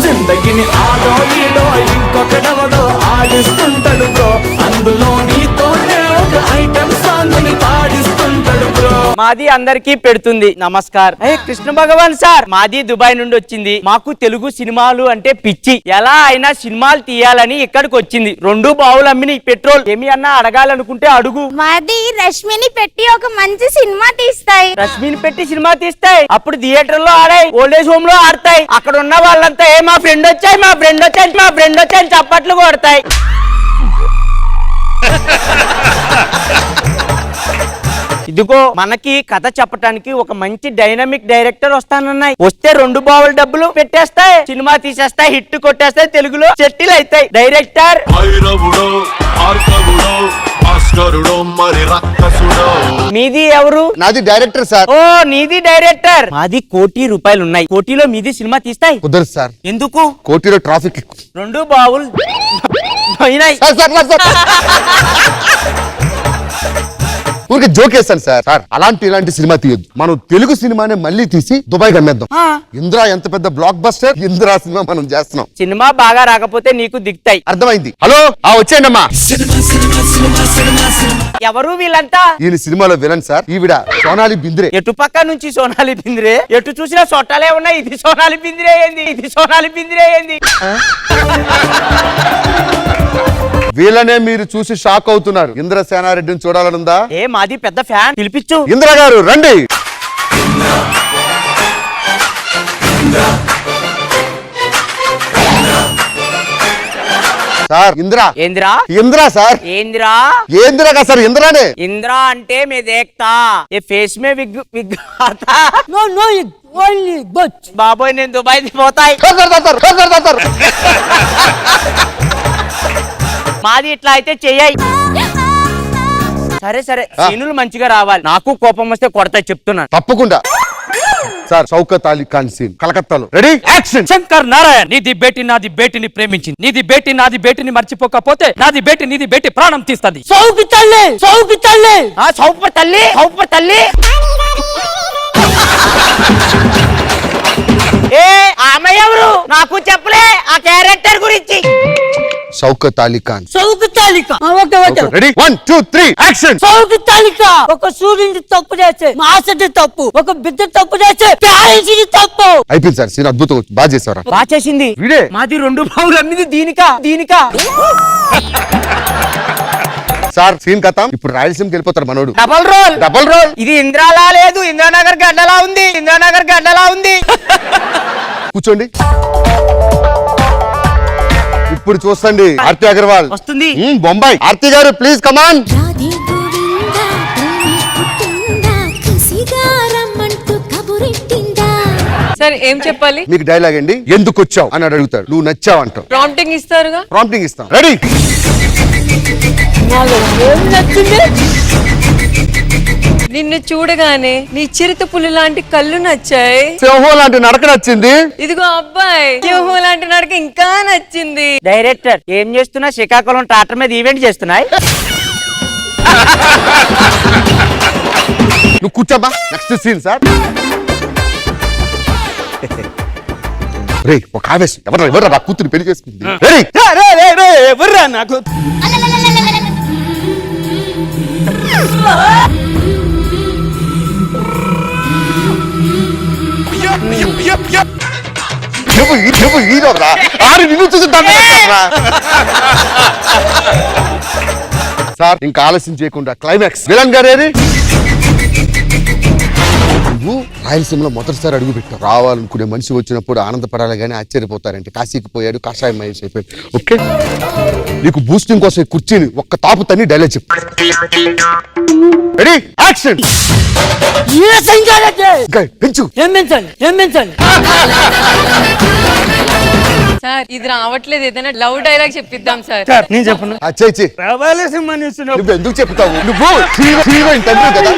[SPEAKER 1] జిందగిని ఆడో ఈడో ఇంకొకడెవడో ఆడిస్తుంటాడు బ్రో, అందులో నీతోనే ఒక ఐటమ్ సాంగ్ ని పాడిస్తుంటాడు బ్రో.
[SPEAKER 2] మాది అందరికీ పెడుతుంది నమస్కార్. కృష్ణ భగవాన్ సార్, మాది దుబాయ్ నుండి వచ్చింది. మాకు తెలుగు సినిమాలు అంటే పిచ్చి. ఎలా అయినా సినిమాలు తీయాలని ఇక్కడికి వచ్చింది. 2 బావులు అమ్మిని పెట్రోల్. ఏమి అన్నా అడగాలనుకుంటే అడుగు.
[SPEAKER 11] మాది రష్మిని పెట్టి ఒక మంచి సినిమా తీస్తాయి.
[SPEAKER 2] రష్మిని పెట్టి సినిమా తీస్తాయి, అప్పుడు థియేటర్ లో ఆడాయి, ఓల్డేజ్ హోమ్ లో ఆడతాయి. అక్కడ ఉన్న వాళ్ళంతా మా ఫ్రెండ్ వచ్చాయి, మా ఫ్రెండ్ వచ్చాయి, మా ఫ్రెండ్ వచ్చాయి చప్పట్లు కొడతాయి. ఇదిగో మనకి కథ చెప్పడానికి ఒక మంచి డైనమిక్ డైరెక్టర్ వస్తానన్నాయి. వస్తే 2 బావుల డబ్బులు పెట్టేస్తాయి, సినిమా తీసేస్తాయి, హిట్ కొట్టేస్తాయి, తెలుగులో సెటిల్ అవుతాయి. డైరెక్టర్ మీది ఎవరు?
[SPEAKER 5] నాది డైరెక్టర్ సార్.
[SPEAKER 2] ఓ నీది డైరెక్టర్. మాది ₹1 కోటి ఉన్నాయి. కోటిలో మీది సినిమా తీస్తాయి.
[SPEAKER 5] కుదరదు సార్.
[SPEAKER 2] ఎందుకు?
[SPEAKER 5] కోటిలో ట్రాఫిక్
[SPEAKER 2] 2 బావులు పోయినాయి.
[SPEAKER 5] ఊరికి జోక్ వేస్తాను సార్. సార్ ఇలాంటి సినిమా తీయొద్దు. మనం తెలుగు సినిమానే మళ్ళీ తీసి దుబాయ్ అమ్మేద్దాం. ఇంద్రా ఎంత పెద్ద బ్లాక్ బస్టర్. ఇంద్రా సినిమా మనం చేస్తున్నాం.
[SPEAKER 2] సినిమా బాగా రాకపోతే నీకు దిగుతాయి.
[SPEAKER 5] అర్థమైంది. హలో వచ్చేయండి అమ్మా.
[SPEAKER 2] ఎవరు వీళ్ళంతా?
[SPEAKER 5] ఈయన సినిమాలో విలన్ సార్. ఈవిడ సోనాలి బింద్రే.
[SPEAKER 2] ఎటు పక్క నుంచి సోనాలి బింద్రే, ఎటు చూసినా సొట్టాలే ఉన్నాయి. ఇది సోనాలి బింద్రే ఏంది? ఇది సోనాలి బింద్రే ఏంది?
[SPEAKER 5] వీళ్ళనే మీరు చూసి షాక్ అవుతున్నారు. ఇంద్రసేనారెడ్డిని చూడాలనుందా?
[SPEAKER 2] ఏ మాది పెద్ద ఫ్యాన్, పిలిపించు.
[SPEAKER 5] ఇంద్ర గారు రండి. సార్ ఇంద్రా.
[SPEAKER 2] ఏంద్రా?
[SPEAKER 5] ఇంద్రా సార్.
[SPEAKER 2] ఏంద్రా?
[SPEAKER 5] ఏంద్రా సార్ ఇంద్రానే.
[SPEAKER 2] ఇంద్రా అంటే మే దేఖ్తా ఏ ఫేస్ మే విగ్ విగ్ ఆతా. బాబోయ్ నేను దుబాయ్ పోతాయి. మాది ఇట్లా అయితే చెయ్యాయి. సరే సరే సీనులు మంచిగా రావాలి. నాకు కోపం వస్తే కొడతాయి చెప్తున్నాను.
[SPEAKER 5] తప్పకుండా సార్. షౌకత్ అలీ ఖాన్ సీన్ కలకత్తాలో. Ready action.
[SPEAKER 9] శంకర్ నారాయణ నీది బేటి నాది బేటిని ప్రేమించింది. నీది బేటి నాది బేటిని మర్చిపోకపోతే నాది బేటి నీది బేటి ప్రాణం తీస్తుంది.
[SPEAKER 2] సౌకి తల్లి, సౌకి తల్లి, సౌప తల్లి, సౌప తల్లి. ఏ ఆమె ఎవరు? నాకు చెప్పలే ఆ క్యారెక్టర్ గురించి.
[SPEAKER 5] షౌకత్ అలీ ఖాన్.
[SPEAKER 2] సౌకి తాలిక.
[SPEAKER 5] Ready 1 2 3 action.
[SPEAKER 2] సౌకి తాలిక. ఒక సూర్యుని తప్పు చేస్తే మాసటి తప్పు, ఒక బిడ్డ తప్పు చేస్తే ప్యారెంట్స్ తప్పు.
[SPEAKER 5] అయిపోయింది సార్. సీన్ అద్భుతం. బాగా చేశారా?
[SPEAKER 2] బాగా చేసింది.
[SPEAKER 5] వీడే.
[SPEAKER 2] మాది 2 బావులు అమ్మింది దీనికా దీనికా.
[SPEAKER 5] సార్ సీన్ కథం. ఇప్పుడు రాయలసీమకి వెళ్ళిపోతారు మనోడు.
[SPEAKER 2] Double role.
[SPEAKER 5] Double role.
[SPEAKER 2] ఇది ఇంద్రాలా లేదు, ఇంద్రానగర్ గడ్డలా ఉంది. ఇంద్రానగర్ గడ్డలా ఉంది.
[SPEAKER 5] కూర్చోండి. ఇప్పుడు చూస్తండి. ఆర్తి అగర్వాల్
[SPEAKER 2] వస్తుంది.
[SPEAKER 5] బొంబాయి. ఆర్తి గారు ప్లీజ్ కమాన్.
[SPEAKER 3] సార్ ఏం చెప్పాలి?
[SPEAKER 5] మీకు డైలాగ్ అండి. ఎందుకు వచ్చావు అని అడుగుతాడు. నువ్వు నచ్చావు అంటావు.
[SPEAKER 3] ప్రాంప్టింగ్ ఇస్తారుగా?
[SPEAKER 5] ప్రాంప్టింగ్ ఇస్తాం. రెడీ.
[SPEAKER 3] నిన్ను చూడగానే నీ చిరుత పులి లాంటి కళ్ళు నచ్చాయి.
[SPEAKER 5] సింహం లాంటి నడక నచ్చింది.
[SPEAKER 3] ఇదిగో అబ్బాయి సింహం లాంటి నడక ఇంకా నచ్చింది.
[SPEAKER 2] డైరెక్టర్ ఏం చేస్తున్నా? శ్రీకాకుళం ట్రాక్టర్ మీద ఈవెంట్ చేస్తున్నాయి.
[SPEAKER 5] నువ్వు కూర్చోమ్మా. Next scene sir. రే ఒక ఆవేశం. ఎవరు నా కూతురు పెళ్లి చేసుకుంది. రెడీ.
[SPEAKER 2] ఎవర్రా నాకు?
[SPEAKER 5] సార్ ఇంకా ఆలస్యం చేయకుండా క్లైమాక్స్. విలన్ గారేది? నువ్వు రాయలసీమలో మొదటిసారి అడుగు పెట్టావు. రావాలనుకునే మనిషి వచ్చినప్పుడు ఆనందపడాలి కానీ ఆశ్చర్యపోతారంటే. కాశీకి పోయాడు, కాషాయం మహేష్ అయిపోయాడు. ఓకే నీకు బూస్టింగ్ కోసం కుర్చీని ఒక్క తాపు తన్ని డైలాగ్ చెప్పు. Ready action. పెంచు.
[SPEAKER 3] సార్ ఇది రావట్లేదు. ఏదైనా లవ్ డైలాగ్ చెప్పిద్దాం సార్.
[SPEAKER 2] నేను చెప్పను.
[SPEAKER 5] నువ్వు ఎందుకు చెప్తావు? నువ్వు హీరోయిన్ తండ్రి కదా.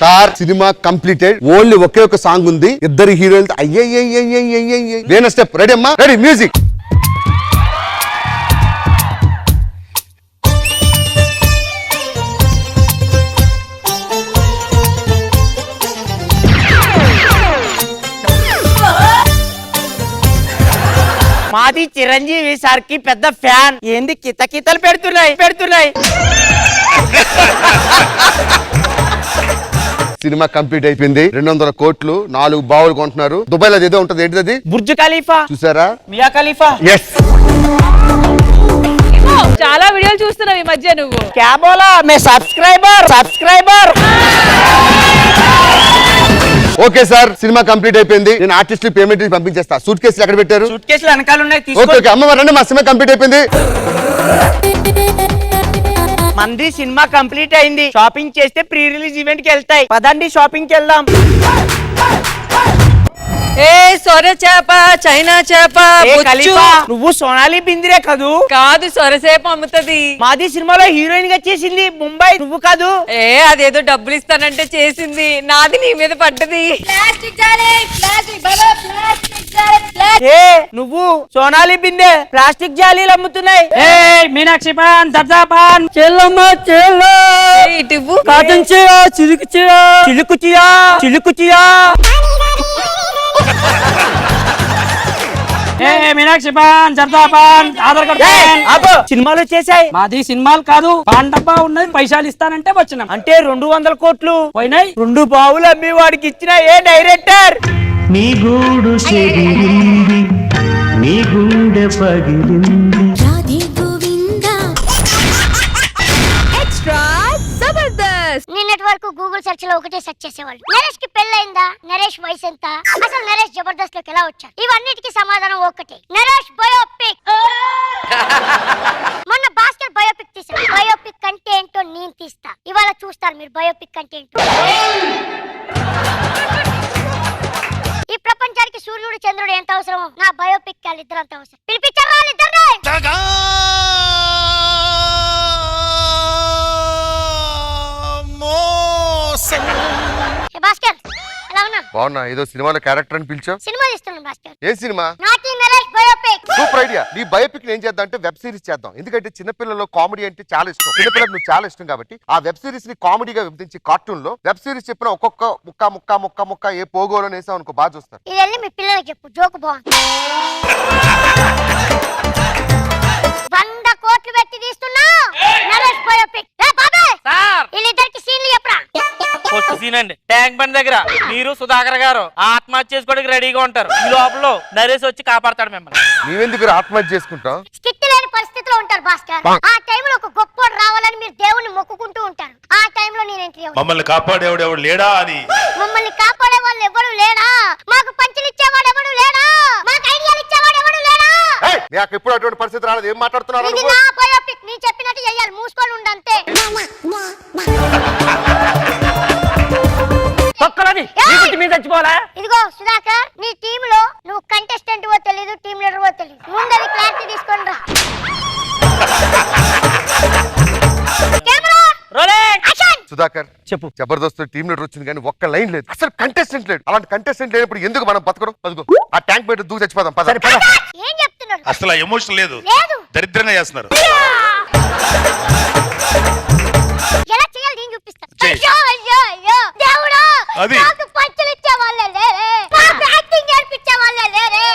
[SPEAKER 5] Sir cinema completed. ఓన్లీ ఒకే ఒక సాంగ్ ఉంది. ఇద్దరు హీరోయిన్ అయ్యే వేన స్టెప్. రెడీ అమ్మా. Ready music.
[SPEAKER 2] మాది చిరంజీవి సార్ కి పెద్ద ఫ్యాన్. ఏంది కితకితలు పెడుతున్నాయి.
[SPEAKER 5] సినిమా కంప్లీట్ అయిపోయింది. 200 కోట్లు 4 బావులు కొంటున్నారు. దుబాయ్ లో ఏదో ఉంటది. ఏంటిది?
[SPEAKER 2] Burj Khalifa.
[SPEAKER 5] చూసారా?
[SPEAKER 2] Mia Khalifa.
[SPEAKER 5] ఎస్.
[SPEAKER 3] చాలా వీడియోలు చూస్తున్నావు ఈ మధ్య నువ్వు.
[SPEAKER 2] క్యా బోలా? మే subscriber.
[SPEAKER 5] Okay sir cinema complete అయిపోయింది. నేను ఆర్టిస్ట్ పేమెంట్ పంపించేస్తా. సూట్ కేసులు ఎక్కడ పెట్టారు?
[SPEAKER 2] సూట్ కేసులు వెనకాల ఉన్నాయి.
[SPEAKER 5] ఓకే అమ్మ రండి. మా సినిమా కంప్లీట్ అయిపోయింది.
[SPEAKER 2] మంది సినిమా కంప్లీట్ అయింది. షాపింగ్ చేస్తే ప్రీ రిలీజ్ ఈవెంట్ కి వెళ్తాయి. పదండి షాపింగ్ కి వెళ్దాం.
[SPEAKER 3] ఏ సొర చేప, చైనా చేప,
[SPEAKER 2] ఏ
[SPEAKER 3] బొచ్చు.
[SPEAKER 2] ఖలీఫా, నువ్వు సోనాలి బింద్రే కదూ?
[SPEAKER 3] కాదు, సొరసేప అమ్ముతుంది.
[SPEAKER 2] మాది సినిమాలో హీరోయిన్ గా చేసింది ముంబై, నువ్వు కాదు?
[SPEAKER 3] ఏ అదేదో డబ్బులు ఇస్తానంటే చేసింది, నాది నీ మీద పడ్డది.
[SPEAKER 2] ఏ నువ్వు సోనాలి బిందే ప్లాస్టిక్ జాలీలు అమ్ముతున్నాయి.
[SPEAKER 9] ఏ మీనాక్షి పాన్, దర్జా పాన్, చెల్లమ్మ చెల్ల,
[SPEAKER 3] ఏ, ఇటు ఇవ్వు.
[SPEAKER 9] కాటన్ చీర, చిలుకు చీర,
[SPEAKER 2] చిలుకు చియా, చిలుకు చియా.
[SPEAKER 9] ఏ మీనాక్షి పాన్, జర్దా పాన్, ఆధార్ కార్డు పాన్.
[SPEAKER 2] ఆపు, సినిమాలు వచ్చేసాయి.
[SPEAKER 9] మాది సినిమాలు కాదు, పాన్ డబ్బా ఉన్నది, పైసలు ఇస్తానంటే వచ్చినాం.
[SPEAKER 2] అంటే 200 కోట్లు
[SPEAKER 9] పోయినాయి.
[SPEAKER 2] 2 బావులు అమ్మి వాడికి ఇచ్చిన ఏ డైరెక్టర్?
[SPEAKER 10] నీ గూడు చెదిరింది, నీ గుండె పగిలింది.
[SPEAKER 11] నిన్నటి వరకు గూగుల్ సెర్చ్ లో ఒకటే సెర్చ్ చేసేవాళ్ళు. నరేష్ కి పెళ్ళైందా, నరేష్ వయసు ఎంత, అసలు నరేష్ జబర్దస్త్ లోకి ఎలా వచ్చారు, ఇవన్నిటికీ సమాధానం ఒక్కటే, నరేష్ బయోపిక్. మొన్న భాస్కర్ బయోపిక్ తీసారు. బయోపిక్ అంటే ఏంటో నేను తీస్తా, ఇవాళ చూస్తారు మీరు బయోపిక్ అంటే ఏంటో. ఈ ప్రపంచానికి సూర్యుడు చంద్రుడు ఎంత అవసరమో నా బయోపిక్ వాళ్ళిద్దరు అంత అవసరం. పిలిపించారు వాళ్ళిద్దరు. భాస్కర్ ఎలా ఉన్నా?
[SPEAKER 5] బాగున్నా. ఏదో సినిమాలో క్యారెక్టర్ అని పిలిచావు.
[SPEAKER 11] సినిమా తీస్తున్నాను భాస్కర్.
[SPEAKER 5] ఏ సినిమా?
[SPEAKER 11] నాటి నరేష్ బయోపిక్.
[SPEAKER 5] Super idea. నీ బయోపిక్ ఏం చేద్దాం అంటే వెబ్ సిరీస్ చేద్దాం. ఎందుకంటే చిన్నపిల్లల్లో కామెడీ అంటే చాలా ఇష్టం. చిన్నపిల్లలకు నువ్వు చాలా ఇష్టం కాబట్టి ఆ వెబ్ సిరీస్ ని కామెడీగా విభజించి కార్టూన్ లో వెబ్ సిరీస్ చెప్పిన ఒక్కొక్క ముక్క ముక్క ముక్క ముక్క ఏ పోగోలో వేసాం అనుకో బాగా చూస్తారు.
[SPEAKER 11] ఇది వెళ్ళి మీ పిల్లలకి చెప్పు, జోకు బాగుంది. 100 కోట్లు పెట్టి తీస్తున్నా నరేష్ బయోపిక్. వీళ్ళిద్దరికి సీన్లు చెప్పరా?
[SPEAKER 2] ఫస్ట్ సీన్ అండి, ట్యాంక్ బండ్ దగ్గర మీరు సుధాకర్ గారు ఆత్మహత్య చేసుకోవడానికి రెడీగా ఉంటారు. ఈ లోపల నరేష్ వచ్చి కాపాడతాడు మిమ్మల్ని.
[SPEAKER 5] నీవెందుకు ఆత్మహత్య చేసుకుంటాం?
[SPEAKER 11] స్కిట్ లేని పరిస్థితిలో ఉంటారు భాస్కర్. ఆ టైంలో ఒక గొప్పోడు రావాలని మీరు దేవుణ్ణి మొక్కుకుంటూ ఉంటారు. ఆ టైంలో నేను ఎంట్రీ అవుతాను.
[SPEAKER 4] మమ్మల్ని కాపాడేవాడు ఎవడు లేడా అని.
[SPEAKER 11] మమ్మల్ని కాపాడే వాళ్ళు ఎవరు లేడా? మాకు పంచులు ఇచ్చేవాడు ఎవడు లేడా? మాకు ఐడియాలు ఇచ్చేవాడు ఎవడు లేడా?
[SPEAKER 5] నాకు ఎప్పుడు అటువంటి పరిస్థితి రాలేదు. ఏం మాట్లాడుతున్నారు?
[SPEAKER 11] ఇది నా బయోపిక్, నేను చెప్పినట్టు చెయ్యాలి, మూసుకొని ఉండంతే. ఇదిగో సుధాకర్, నీ టీమ్ లో నువ్వు కంటెస్టెంట్ ఓ తెలీదు, టీమ్ లీడర్ ఓ తెలీదు. ముందది క్లారిటీ తీసుకొని రా.
[SPEAKER 5] సుధాకర్
[SPEAKER 2] చెప్పు.
[SPEAKER 5] జబర్దస్త్ టీమ్ లీడర్ వచ్చింది కానీ ఒక్క లైన్ లేదు, అసలు కంటెస్టెంట్ లేడు. అలాంటి కంటెస్టెంట్ లేనప్పుడు ఎందుకు మనం బతకడం? అదిగో ఆ ట్యాంక్ పెట్టి దూకి చచ్చిపోదాం. పద.
[SPEAKER 11] ఏం చెప్తున్నారు?
[SPEAKER 4] అసలు ఎమోషన్ లేదు, దరిద్రంగా చేస్తున్నారు.
[SPEAKER 11] ఎలా చేయాలి నేను చూపిస్తాను. అయ్యో అయ్యో అయ్యో దేవుడా, నాకు పంచులు ఇచ్చే వాళ్ళే లేరే, నాకు యాక్టింగ్ నేర్పించే వాళ్ళే లేరే,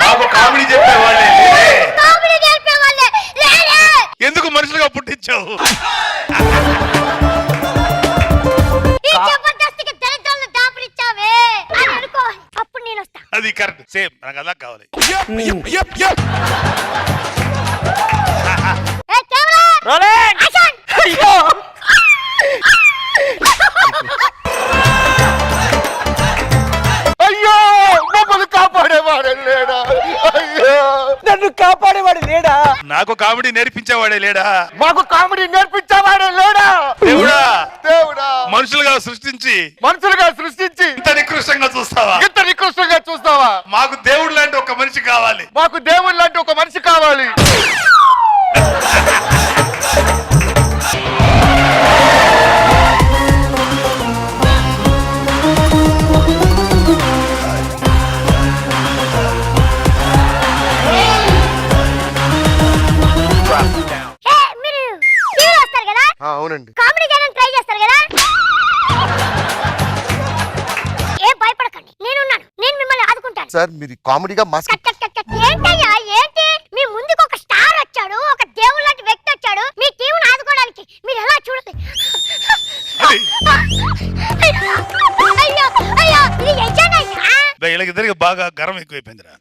[SPEAKER 4] నాకు కామెడీ చెప్పే వాళ్ళే లేరే,
[SPEAKER 11] కామెడీ నేర్పే వాళ్ళే లేరే.
[SPEAKER 4] ఎందుకు మనుషులుగా పుట్టించావు?
[SPEAKER 11] ఈ జబర్దస్త్కి దరిద్రాలను దాపురిచ్చావే అని అనుకోవాలి. అప్పుడు నేను వస్తా.
[SPEAKER 4] అది కరెక్ట్, సేమ్ నాకు అలా కావాలి.
[SPEAKER 11] ఏ కెమెరా
[SPEAKER 2] రోలింగ్.
[SPEAKER 11] యాక్షన్.
[SPEAKER 2] అయ్యో
[SPEAKER 5] అయ్యో మమ్మల్ని కాపాడేవాడే లేడా? అయ్యో
[SPEAKER 2] నన్ను కాపాడేవాడు లేడా?
[SPEAKER 4] నాకు కామెడీ నేర్పించేవాడే లేడా?
[SPEAKER 5] మాకు కామెడీ నేర్పించేవాడే లేడా?
[SPEAKER 4] దేవుడా,
[SPEAKER 5] దేవుడా,
[SPEAKER 4] మనుషులుగా సృష్టించి
[SPEAKER 5] ఇంత
[SPEAKER 4] నికృష్టంగా చూస్తావా?
[SPEAKER 5] ఇంత నికృష్టంగా చూస్తావా?
[SPEAKER 4] మాకు దేవుడు లాంటి ఒక మనిషి కావాలి.
[SPEAKER 5] మాకు దేవుడు లాంటి ఒక మనిషి కావాలి.
[SPEAKER 11] మీరు టీవీ వస్తారు కదా,
[SPEAKER 5] అవునండి.
[SPEAKER 11] కామెడీ చేయడానికి ట్రై చేస్తారు కదా. ఏం భయపడకండి, నేనున్నాను, నేను మిమ్మల్ని ఆదుకుంటాను.
[SPEAKER 5] సార్ మీరు కామెడీగా mask
[SPEAKER 11] cut cut cut cut. ఏంటయ్యా ఏంటి? మీ ముందుకు ఒక స్టార్ వచ్చాడు, ఒక దేవుడు లాంటి వ్యక్తి వచ్చాడు మీ టీంని ఆదుకోవడానికి. మీరు ఎలా చూడండి. అయ్యో అయ్యో, ఇది యజనయ్యా.
[SPEAKER 4] వీళ్ళకిద్దరికి బాగా గర్వం ఎక్కువైపోయిందిరా.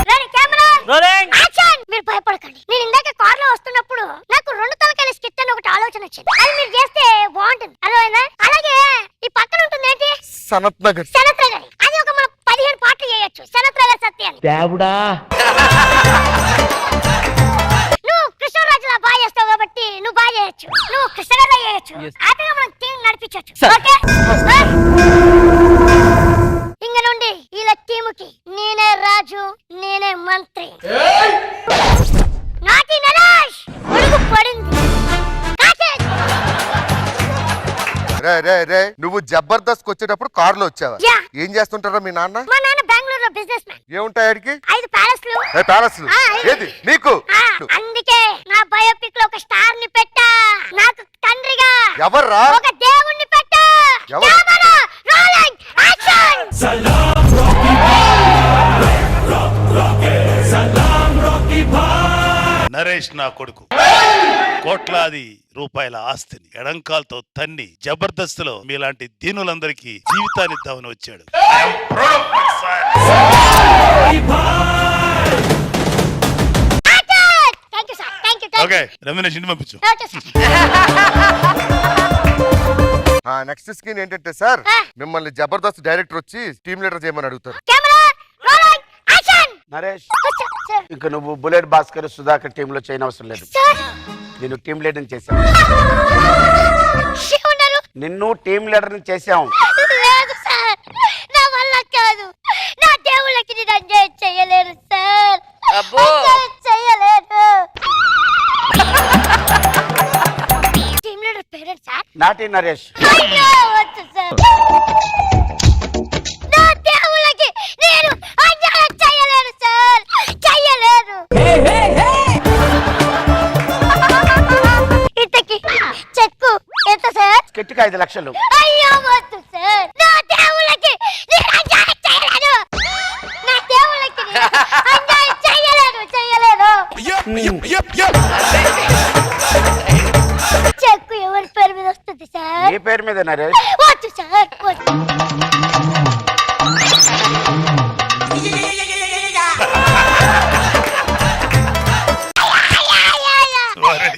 [SPEAKER 11] Ready camera
[SPEAKER 2] rolling.
[SPEAKER 11] యాక్షన్. మీరు భయపడకండి. నేను ఇందాక కార్ లో వస్తున్నప్పుడు నాకు 2 తలకాయల స్కిట్ అని ఒకటి ఆలోచన వచ్చింది. అది మీరు చేస్తే బాగుంటుంది, అర్థమైందా? అలాగే ఈ పక్కన ఉంటుంది ఏంటి?
[SPEAKER 5] సనత్ నగర్.
[SPEAKER 11] సనత్ నగర్. అది ఒక మనం 15 పాటలు చేయొచ్చు. సనత్ నగర్ సత్యాన్ని.
[SPEAKER 2] దేవుడా.
[SPEAKER 11] నువ్వు కృష్ణరాజు నువ్వు బాగా చేయొచ్చు, నువ్వు కృష్ణగారు చేయొచ్చు, హ్యాపీగా మనం టీం నడిపించవచ్చు.
[SPEAKER 2] Sir.
[SPEAKER 11] ఓకే ఇంక నుండి ఇలా టీముకి నేనే రాజు, నేనే మంత్రి. నాటి నరేష్ ఒడుగు పడింది.
[SPEAKER 5] రే రే రే నువ్వు జబర్దస్త్ వచ్చేటప్పుడు కార్ లో వచ్చావా?
[SPEAKER 11] యా.
[SPEAKER 5] ఏం చేస్తుంటారా మీ నాన్న?
[SPEAKER 11] మా నాన్న బెంగళూరులో బిజినెస్ మ్యాన్.
[SPEAKER 5] ఏముంటాయి ఆడికి?
[SPEAKER 11] 5 ప్యాలెస్లు.
[SPEAKER 5] ప్యాలెస్లు ఏది నీకు?
[SPEAKER 11] అందుకే నా బయోపిక్ లో ఒక స్టార్ ని పెట్టా, నాకు తండ్రిగా
[SPEAKER 5] ఎవర్రా?
[SPEAKER 11] ఒక దేవుణ్ణి పెట్టా.
[SPEAKER 5] ఎవరు?
[SPEAKER 11] Camera rolling action.
[SPEAKER 4] నరేష్ నా కొడుకు కోట్లాది రూపాయల ఆస్తిని ఎడంకాల్తో తన్ని జబర్దస్త్లో మీలాంటి దీనులందరికీ జీవితాన్ని ఇద్దామని వచ్చాడు. I am proud of my son.
[SPEAKER 11] Thank you sir, thank you.
[SPEAKER 4] Okay remuneration ఇంటికి పంపించు.
[SPEAKER 5] నెక్స్ట్ స్క్రీన్ ఏంటంటే సార్
[SPEAKER 11] ఆ.
[SPEAKER 5] మిమ్మల్ని జబర్దస్త్ డైరెక్టర్ వచ్చి టీమ్ లీడర్ చేయమని అడుగుతారు.
[SPEAKER 11] Camera rolling action.
[SPEAKER 2] Naresh
[SPEAKER 11] sir
[SPEAKER 2] ఇంకా నువ్వు బుల్లెట్ భాస్కర్ సుధాకర్ టీంలో చేయనవసరం లేదు.
[SPEAKER 11] సార్
[SPEAKER 2] నేను టీం లీడర్ చేశాను.
[SPEAKER 11] ఉన్నారు.
[SPEAKER 2] నిన్ను టీం లీడర్ చేశాం.
[SPEAKER 11] లేదు సార్, నా వల్ల కాదు. నా దేవుళ్ళకి నేను అన్యాయం చేయలేను సార్.
[SPEAKER 3] అబ్బో.
[SPEAKER 11] అన్యాయం చేయలేను. Team leader parent sir.
[SPEAKER 2] నాటి నరేష్.
[SPEAKER 11] అయ్యో వద్దు సార్. నా దేవుళ్ళకి నేను అన్యాయం చేయలేను సార్, చేయలేను. ఇంతకి చెక్కు ఎంత సార్?
[SPEAKER 2] కెట్టికి 5 లక్షలు.
[SPEAKER 11] అయ్యో వద్దు సార్, నా దేవుళ్ళకి నేను అన్యాయం చేయలేను. నా దేవుళ్ళకి నేను అన్యాయం చేయలేను, చేయలేను. చెక్కు ఎవరి పేరు మీద వస్తుంది సార్?
[SPEAKER 2] నీ పేరు మీద నరేష్.
[SPEAKER 11] వద్దు సార్, వద్దు.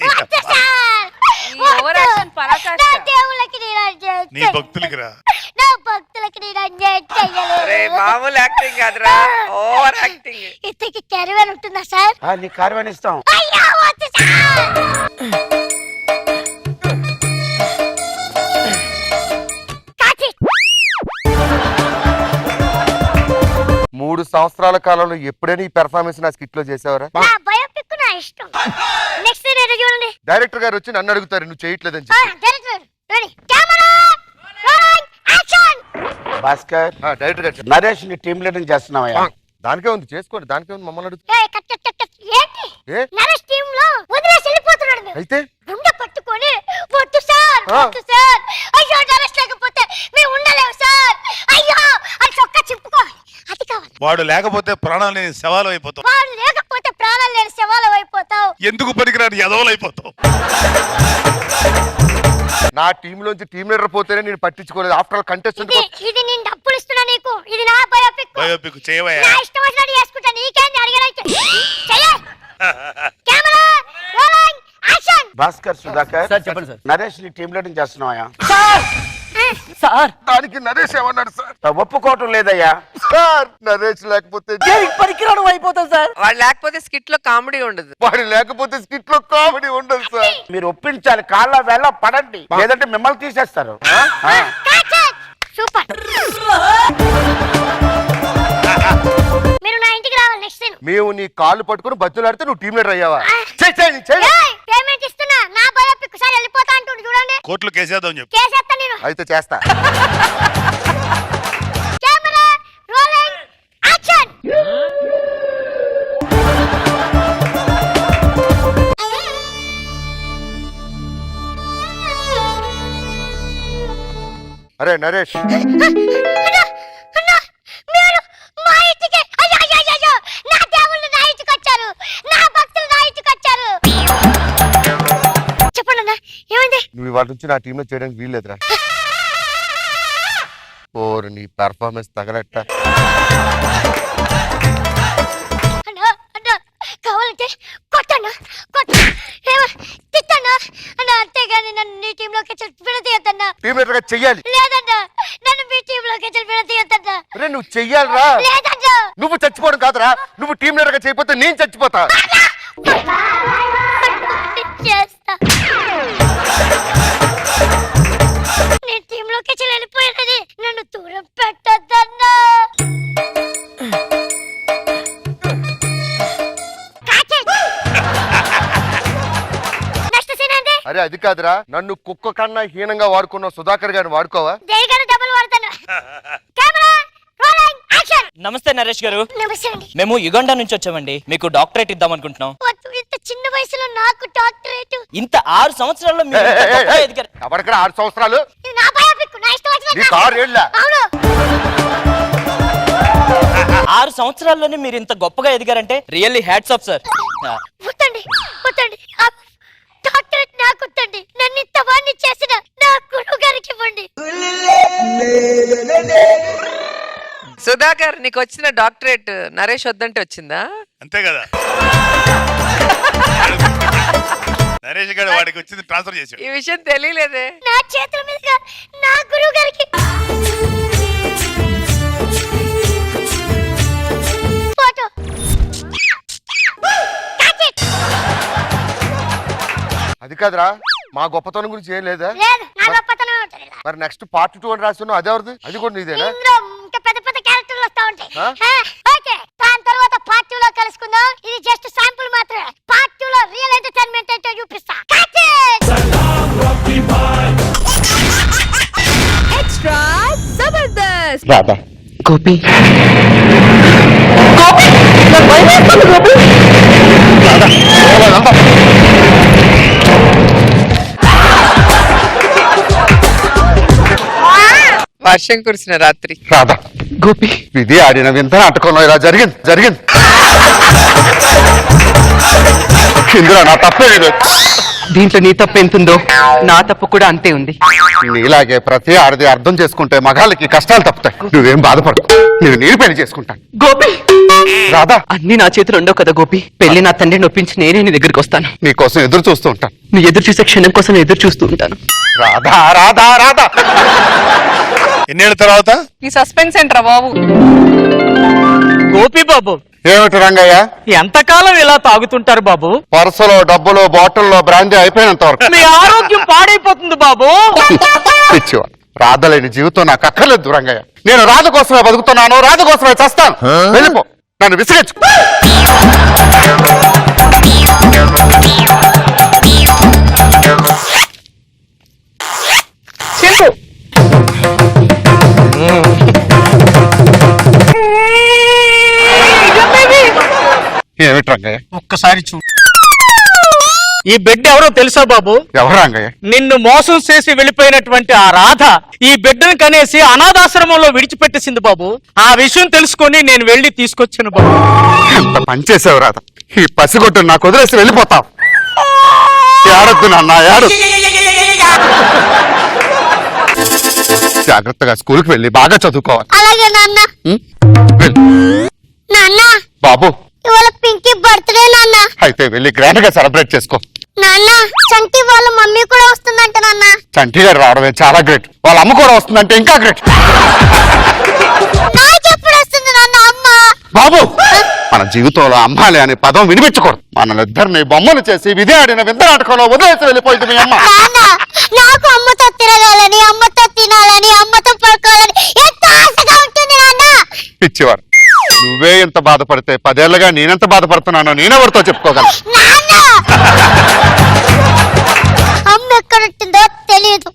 [SPEAKER 11] వద్దు సార్,
[SPEAKER 3] ఈ ఓవరాక్షన్ పరాకాష్ట.
[SPEAKER 11] నా దేవుళ్ళకి నేను అన్యాయం
[SPEAKER 4] నీ
[SPEAKER 11] చేయలేను.
[SPEAKER 4] భక్తులకి రా.
[SPEAKER 11] నా భక్తులకి నేను అన్యాయం చేయలేను.
[SPEAKER 2] మామూలు యాక్టింగ్ కాదురా, ఓవర్ యాక్టింగ్.
[SPEAKER 11] ఇంతకి కెరవేర్ ఉంటుందా సార్?
[SPEAKER 2] నీ కార్వాన్ ఇస్తాం.
[SPEAKER 11] అయ్యో వద్దు సార్. కాకి.
[SPEAKER 5] 3 సంవత్సరాల కాలంలో ఎప్పుడైనా ఈ పెర్ఫార్మెన్స్ నా స్కిట్ లో చేసావరా?
[SPEAKER 11] నా బయోపిక్ నా ఇష్టం. నెక్స్ట్ నేను చూడండి.
[SPEAKER 5] డైరెక్టర్ గారు వచ్చి నన్ను అడుగుతారు నువ్వు చేయట్లేదని
[SPEAKER 11] ఆ,
[SPEAKER 5] చెప్పి.
[SPEAKER 11] Director ready. Camera rolling action.
[SPEAKER 2] Bhaskar
[SPEAKER 5] director గారు
[SPEAKER 2] నరేష్ ని టీం లీడర్ చేస్తున్నావయ్యా.
[SPEAKER 5] దానికే ఉంది చేసుకోండి, దానికే ఉంది మమ్మల్ని అడుగుతా.
[SPEAKER 11] ఏయ్ కట్ కట్ కట్ కట్. ఏంటి?
[SPEAKER 5] ఏ?
[SPEAKER 11] నరేష్ టీమ్ లో వదిలేసి వెళ్ళిపోతున్నాడు మీరు.
[SPEAKER 5] అయితే
[SPEAKER 11] గుండె పట్టుకొని వద్దు సార్,
[SPEAKER 5] ఆ.
[SPEAKER 11] వద్దు సార్. అయ్యో నరేష్ లేకపోతే మేము ఉండలేము సార్. అయ్యో అది చొక్కా చింపుకోవాలి, అది కావాలి.
[SPEAKER 4] వాడు లేకపోతే ప్రాణాలని శవాలు అయిపోతావు.
[SPEAKER 11] వాడు లేకపోతే ప్రాణాలు లేని శవాలు అయిపోతావు.
[SPEAKER 4] ఎందుకు పనికిరాని ఎదవలు అయిపోతావు.
[SPEAKER 5] నా టీమ్ లోంచి టీమ్ లీడర్ పోతేనే నేను పట్టించుకోలేదు. ఆఫ్టర్ ఆల్ కంటెస్టెంట్
[SPEAKER 11] ఇది నేను డబ్బులు ఇస్తున్నా నీకు. ఇది నా బయోపిక్.
[SPEAKER 4] బయోపిక్ చేయవయ్యా.
[SPEAKER 11] నా ఇష్టం వచ్చినట్టు చేసుకుంటా. నీకేంది అడిగడానికి? చెయ్యి. Camera rolling action.
[SPEAKER 2] Bhaskar Sudhakar sir చెప్పండి సార్. నరేష్ ని టీం లీడర్ చేస్తున్నావయ్యా.
[SPEAKER 9] సార్
[SPEAKER 5] దానికి నరేష్ ఏమన్నాడు సార్?
[SPEAKER 2] ఒప్పుకోవటం లేదయ్యా.
[SPEAKER 5] సార్ నరేష్ లేకపోతే
[SPEAKER 9] పరికరాలు అయిపోతాం సార్.
[SPEAKER 3] వాడు లేకపోతే స్కిట్ లో కామెడీ ఉండదు.
[SPEAKER 5] వాడు లేకపోతే స్కిట్ లో కామెడీ ఉండదు సార్.
[SPEAKER 2] మీరు ఒప్పించాలి, కాళ్ళ వేళ పడండి, లేదంటే మిమ్మల్ని తీసేస్తారు.
[SPEAKER 11] సూపర్. మీరు నా ఇంటికి రావాలి నెక్స్ట్ సీన్.
[SPEAKER 5] మేము నీ కాళ్ళు పట్టుకుని బతులాడితే నువ్వు టీమ్ లీడర్ అయ్యావా? చెయ్, చెయ్, చెయ్.
[SPEAKER 11] పేమెంట్ ఇస్తున్నా. నా బయోపిక్ సార్ వెళ్ళిపోతా అంటుంది చూడండి.
[SPEAKER 4] కోర్టులో కేసేద్దాం చెప్పు.
[SPEAKER 11] కేసేస్తా నేను.
[SPEAKER 5] అయితే చేస్తా.
[SPEAKER 11] Camera rolling action.
[SPEAKER 5] అరే నరేష్
[SPEAKER 11] అన్నా, మీరు మా ఇంటికి అయ్యో నా దేవుళ్ళు నా ఇంటికి వచ్చారు, నా భక్తులు నా ఇంటికి వచ్చారు. చెప్పండి అన్న, ఏమైంది?
[SPEAKER 5] నువ్వు ఇవాళ నుంచి నా టీమ్ లో చేయడానికి వీల్లేదురా. ఓరు నీ పెర్ఫార్మెన్స్ తగలట్ట.
[SPEAKER 11] అన్నా అన్నా కావాలంటే కొట్టన్నా, తిట్టన్నా అన్న, అంతేగాని నన్ను నీ టీమ్ లోకి విడదీయద్దన్నా.
[SPEAKER 5] టీమ్ లీడర్ గా చెయ్యాలి.
[SPEAKER 11] లేదన్నా, నన్ను మీ టీమ్ లోకి విడదీయద్దన్నా.
[SPEAKER 5] అరే నువ్వు చెయ్యాలిరా.
[SPEAKER 11] లేదన్నా.
[SPEAKER 5] నువ్వు చచ్చిపోవడం కాదురా, నువ్వు టీమ్ లీడర్ గా చేయకపోతే నేను చచ్చిపోతా.
[SPEAKER 11] చేస్తా. నేను టీమ్ లోకి వెళ్ళిపోయానని నన్ను దూరం పెట్టద్దన్నా.
[SPEAKER 5] అరే అది కాదురా, నన్ను కుక్క కన్నా హీనంగా వాడుకున్న సుధాకర్ గారిని వాడుకోవా?
[SPEAKER 11] డబుల్ వాడతాను. Camera rolling action.
[SPEAKER 2] నమస్తే నరేష్ గారు.
[SPEAKER 11] నమస్తే అండి.
[SPEAKER 2] మేము యుగండా నుంచి వచ్చామండి. మీకు డాక్టరేట్ ఇద్దాం అనుకుంటున్నాం.
[SPEAKER 11] ఇంత చిన్న వయసులో నాకు డాక్టరేట్?
[SPEAKER 2] ఇంత 6 సంవత్సరాల్లో మీరు ఇంత గొప్పగా ఎదిగారు.
[SPEAKER 5] ఎవరికడ 6 సంవత్సరాలు?
[SPEAKER 11] ఇది నా బయోపిక్, నా ఇష్టం వచ్చినట్టు.
[SPEAKER 5] నీకు 6 ఏళ్ళ?
[SPEAKER 11] అవును.
[SPEAKER 2] 6 సంవత్సరాల్లోనే మీరు ఇంత గొప్పగా ఎదిగారంటే రియల్లీ హ్యాట్స్ ఆఫ్ సార్.
[SPEAKER 11] వద్దండి వద్దండి, డాక్టరేట్ నాకు వద్దండి. నన్ను ఇంత వాణ్ణి చేసిన నా గురువు గారికి ఇవ్వండి.
[SPEAKER 3] సుధాకర్, నీకు వచ్చిన డాక్టరేట్ నరేష్ వద్దంటే వచ్చిందా?
[SPEAKER 4] అంతే కదా. నరేష్ గారు వాడికి వచ్చింది ట్రాన్స్ఫర్ చేశాడు.
[SPEAKER 3] ఈ విషయం తెలియలేదే.
[SPEAKER 11] నా చేతుల మీదుగా నా గురువు గారికి ఫోటో.
[SPEAKER 5] అది కాదురా, మా గొప్పతనం గురించి ఏం లేదా?
[SPEAKER 11] లేదు, నా గొప్పతనం ఉంటుంది.
[SPEAKER 5] మరి నెక్స్ట్ పార్ట్ 2 అని రాస్తున్నావు, అదే ఎవరిది? అది కూడా నీదేనా?
[SPEAKER 11] ఇందులో ఇంకా పెద్ద పెద్ద క్యారెక్టర్లు వస్తా ఉంటాయి. ఓకే, దాని తర్వాత పార్ట్ 2 లో కలుసుకుందాం. ఇది జస్ట్ శాంపుల్ మాత్రమే. పార్ట్ 2 లో రియల్ ఎంటర్టైన్మెంట్ ఏంటో చూపిస్తా.
[SPEAKER 3] ఎక్స్ట్రా జబర్దస్త్.
[SPEAKER 10] రాధా గోపి
[SPEAKER 3] వర్షం కురిసిన రాత్రి.
[SPEAKER 5] రాధా గోపి, ఇది ఆడిన వింత నాటకంలో ఇలా జరిగింది. ఇందులో నా తప్పే లేదు.
[SPEAKER 10] దీంట్లో నీ తప్పు ఎంతుందో నా తప్పు కూడా అంతే ఉంది.
[SPEAKER 5] నీలాగే ప్రతి ఆడది అర్థం చేసుకుంటే మగాళ్ళకి కష్టాలు తప్పుతాయి. నువ్వేం బాధపడు, నేను పెళ్లి చేసుకుంటాను.
[SPEAKER 10] గోపి,
[SPEAKER 5] రాధా,
[SPEAKER 10] అన్ని నా చేతులు ఉండవు కదా గోపి. పెళ్లి నా తండ్రిని ఒప్పించి నేనే నీ దగ్గరికి వస్తాను.
[SPEAKER 5] నీకోసం ఎదురు చూస్తూ ఉంటాను.
[SPEAKER 10] నీ ఎదురు చూసే క్షణం కోసం ఎదురు చూస్తూ ఉంటాను.
[SPEAKER 5] రాధా రాధా రాధా.
[SPEAKER 4] ఎన్నేళ్ళ తర్వాత?
[SPEAKER 3] ఈ సస్పెన్స్ ఏంట్రా బాబు?
[SPEAKER 2] గోపి బాబు,
[SPEAKER 5] ఏమిటి రంగయ్య,
[SPEAKER 2] ఎంతకాలం ఇలా తాగుతుంటారు బాబు?
[SPEAKER 5] పర్సులో డబ్బులు బాటిల్లో బ్రాందీ అయిపోయినంత వరకు.
[SPEAKER 2] మీ ఆరోగ్యం పాడైపోతుంది బాబు.
[SPEAKER 5] పిచ్చివా, రాధ లేని జీవితం నాకు అక్కర్లేదు రంగయ్య. నేను రాధ కోసమే బతుకుతున్నాను, రాధ కోసమే చస్తాను. వెళ్ళిపో, నన్ను విసిగించు. ఏమిటి రంగయ్య?
[SPEAKER 2] ఒక్కసారి చూడు. ఈ బిడ్డ ఎవరో తెలుసా బాబు?
[SPEAKER 5] ఎవరు రంగయ్య?
[SPEAKER 2] నిన్ను మోసం చేసి వెళ్ళిపోయినటువంటి ఆ రాధ ఈ బిడ్డను కనేసి అనాథాశ్రమంలో విడిచిపెట్టేసింది బాబు. ఆ విషయం తెలుసుకొని నేను వెళ్ళి తీసుకొచ్చాను బాబు.
[SPEAKER 5] ఎంత పని చేసావు రాధ. ఈ పసిగొట్టు నాకు వదిలేసి వెళ్ళిపోతావు. ఏడొద్దు నాన్న, ఏడు. జాగ్రత్తగా స్కూల్కి వెళ్ళి బాగా చదువుకోవాలి.
[SPEAKER 11] అలాగే నాన్న.
[SPEAKER 5] వెళ్ళు.
[SPEAKER 11] నాన్న,
[SPEAKER 5] బాబు,
[SPEAKER 11] ఇవాళ పింకీ బర్త్డే నాన్న.
[SPEAKER 5] అయితే వెళ్ళి గ్రాండ్ గా సెలబ్రేట్ చేసుకో.
[SPEAKER 11] నాన్న, చంటి వాళ్ళ మమ్మీ కూడా వస్తుందంట నాన్న.
[SPEAKER 5] చంటి గారు రావడమే చాలా గ్రేట్. వాళ్ళ అమ్మ కూడా వస్తుందంటే ఇంకా గ్రేట్.
[SPEAKER 11] నాకెప్పుడు వస్తుంది నాన్న అమ్మ?
[SPEAKER 5] బాబు, మన జీవితంలో అమ్మాలి అనే పదం వినిపించకూడదు. మనల్నిద్దరిని బొమ్మలు చేసి విధి ఆడిన వింత నాటకంలో వదిలేసి వెళ్ళిపోయింది మీ అమ్మ.
[SPEAKER 11] నాన్న, నాకు అమ్మతో తిరగాలని, అమ్మతో తినాలని, అమ్మతో పడుకోవాలని ఎంతో ఆశగా ఉంటుంది నాన్న.
[SPEAKER 5] పిచ్చివారు, నువ్వే ఎంత బాధపడితే 10 ఏళ్ళగా నేనెంత బాధపడుతున్నానో నేనెవరితో చెప్పుకోగలను.
[SPEAKER 11] నాన్న, అమ్మ ఎక్కడుంటుందో తెలియదు,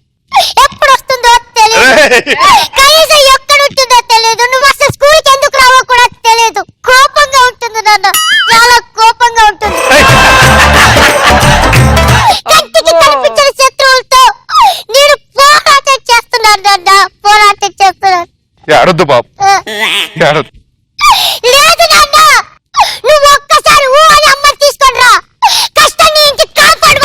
[SPEAKER 11] ఎప్పుడు వస్తుందో తెలియదు, కనీసం ఎక్కడుంటుందో తెలియదు. నువ్వు అసలు స్కూల్కి ఎందుకు రావో కూడా తెలియదు. కోపంగా ఉంటుంది నాన్న, చాలా కోపంగా ఉంటుంది. కంటికి కనిపించిన శత్రువులతో నేను పోరాటం చేస్తున్నాను నాన్న, పోరాటం చేస్తున్నాను.
[SPEAKER 5] ఏడొద్దు బాబు, ఏడొద్దు.
[SPEAKER 11] లేదు నాన్న, నువ్వు ఒక్కసారి ఊ అని అమ్మ తీసుకొని రా. కష్టాన్ని ఇంటి కాపాడు.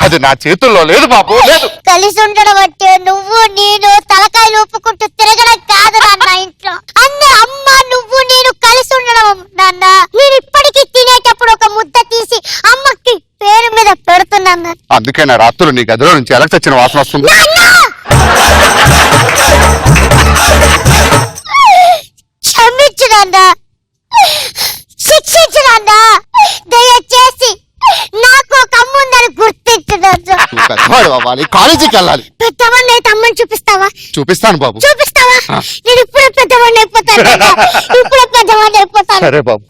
[SPEAKER 5] అది నా చేతుల్లో లేదు బాబు, లేదు.
[SPEAKER 11] కలిసి ఉండడం అంటే నువ్వు నేను తలకాయలు ఊపుకుంటూ తిరగడం కాదు నాన్న. ఇంట్లో అమ్మ నువ్వు నేను కలిసి ఉండడం నాన్న. నేను ఇప్పటికీ తినేటప్పుడు ఒక ముద్ద తీసి అమ్మకి పేరు మీద పెడుతున్నాను.
[SPEAKER 5] అందుకే నా రాత్రులు నీ గదిలో నుంచి ఎలా చచ్చిన వాసన వస్తుంది.
[SPEAKER 11] క్షమించు నాన్న,
[SPEAKER 5] అవ్వాలి, కాలేజీకి వెళ్ళాలి.
[SPEAKER 11] పెద్దవాడిని అయితే అమ్మని చూపిస్తావా?
[SPEAKER 5] చూపిస్తాను బాబు.
[SPEAKER 11] చూపిస్తావా? నేను ఇప్పుడే పెద్దవాడిని అయిపోతాను నాన్న. ఇప్పుడే పెద్దవాడిని అయిపోతాను.
[SPEAKER 5] సరే బాబు.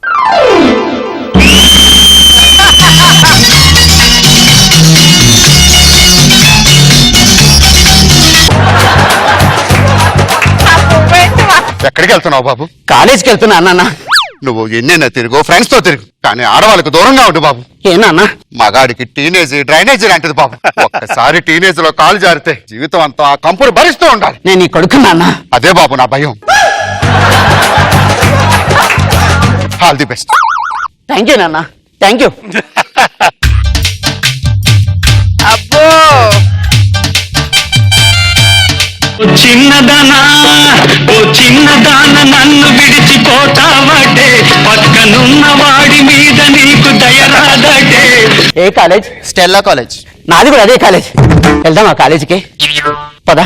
[SPEAKER 5] ఎక్కడికి వెళ్తున్నావు బాబు?
[SPEAKER 10] కాలేజీకి వెళ్తున్నా నాన్న.
[SPEAKER 5] నువ్వు ఎన్నైనా తిరుగు, ఫ్రెండ్స్ తో తిరుగు, కానీ ఆడవాళ్ళకు దూరంగా ఉండు బాబు.
[SPEAKER 10] ఏ నాన్న?
[SPEAKER 5] మగాడికి టీనేజ్ డ్రైనేజ్ లాంటిది బాబు. ఒక్కసారి టీనేజ్ లో కాలు జారితే జీవితం అంతా ఆ కంపును భరిస్తూ ఉండాలి.
[SPEAKER 10] నేను నీ కొడుకు నాన్న.
[SPEAKER 5] అదే బాబు నా భయం. All the best.
[SPEAKER 10] Thank you నాన్న, థ్యాంక్ యూ.
[SPEAKER 2] అబ్బో
[SPEAKER 1] చిన్నదానా ఓ చిన్నదాన నన్ను విడిచిపోతావటే, పక్కనున్న వాడి మీద నీకు దయరాదటే.
[SPEAKER 10] ఏ కాలేజ్?
[SPEAKER 2] Stella college.
[SPEAKER 10] నాది కూడా అదే కాలేజ్. వెళ్దాం ఆ కాలేజీకి, పద.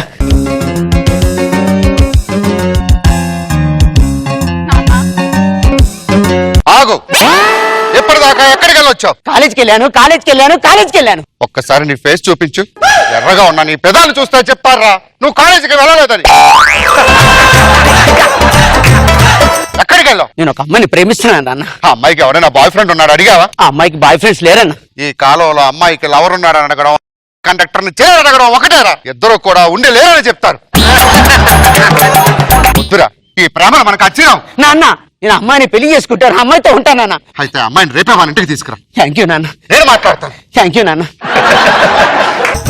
[SPEAKER 5] ఆగు. ఎప్పటిదాకా ఎక్కడికి వెళ్ళొచ్చావు?
[SPEAKER 10] కాలేజీకి వెళ్ళాను.
[SPEAKER 5] ఒక్కసారి నీ ఫేస్ చూపించు. ఎర్రగా ఉన్నా నీ పెదాలు చూస్తే చెప్తారా నువ్వు కాలేజీకి వెళ్ళలేదని. ఎక్కడికి వెళ్ళావు?
[SPEAKER 10] నేను ఒక అమ్మాయిని ప్రేమిస్తున్నాను నాన్న.
[SPEAKER 5] ఆ అమ్మాయికి ఎవరైనా బాయ్ ఫ్రెండ్ ఉన్నాడు అడిగావా?
[SPEAKER 10] ఆ అమ్మాయికి బాయ్ ఫ్రెండ్స్ లేరన్న.
[SPEAKER 5] ఈ కాలంలో అమ్మాయికి లవర్ ఉన్నాడని అడగడం, కండక్టర్ ని అడగడం ఒకటేరా. ఇద్దరు కూడా ఉండి లేరని చెప్తారు. వద్దురా, ఈ ప్రేమను మనకు వచ్చినాం.
[SPEAKER 10] నాన్న, నేను అమ్మాయిని పెళ్లి చేసుకుంటాను, అమ్మాయితో ఉంటానన్న.
[SPEAKER 5] అయితే అమ్మాయిని రేపే మన ఇంటికి తీసుకురా.
[SPEAKER 10] థ్యాంక్ యూ నాన్న.
[SPEAKER 5] నేను మాట్లాడతాను.
[SPEAKER 10] థ్యాంక్ యూ నాన్న.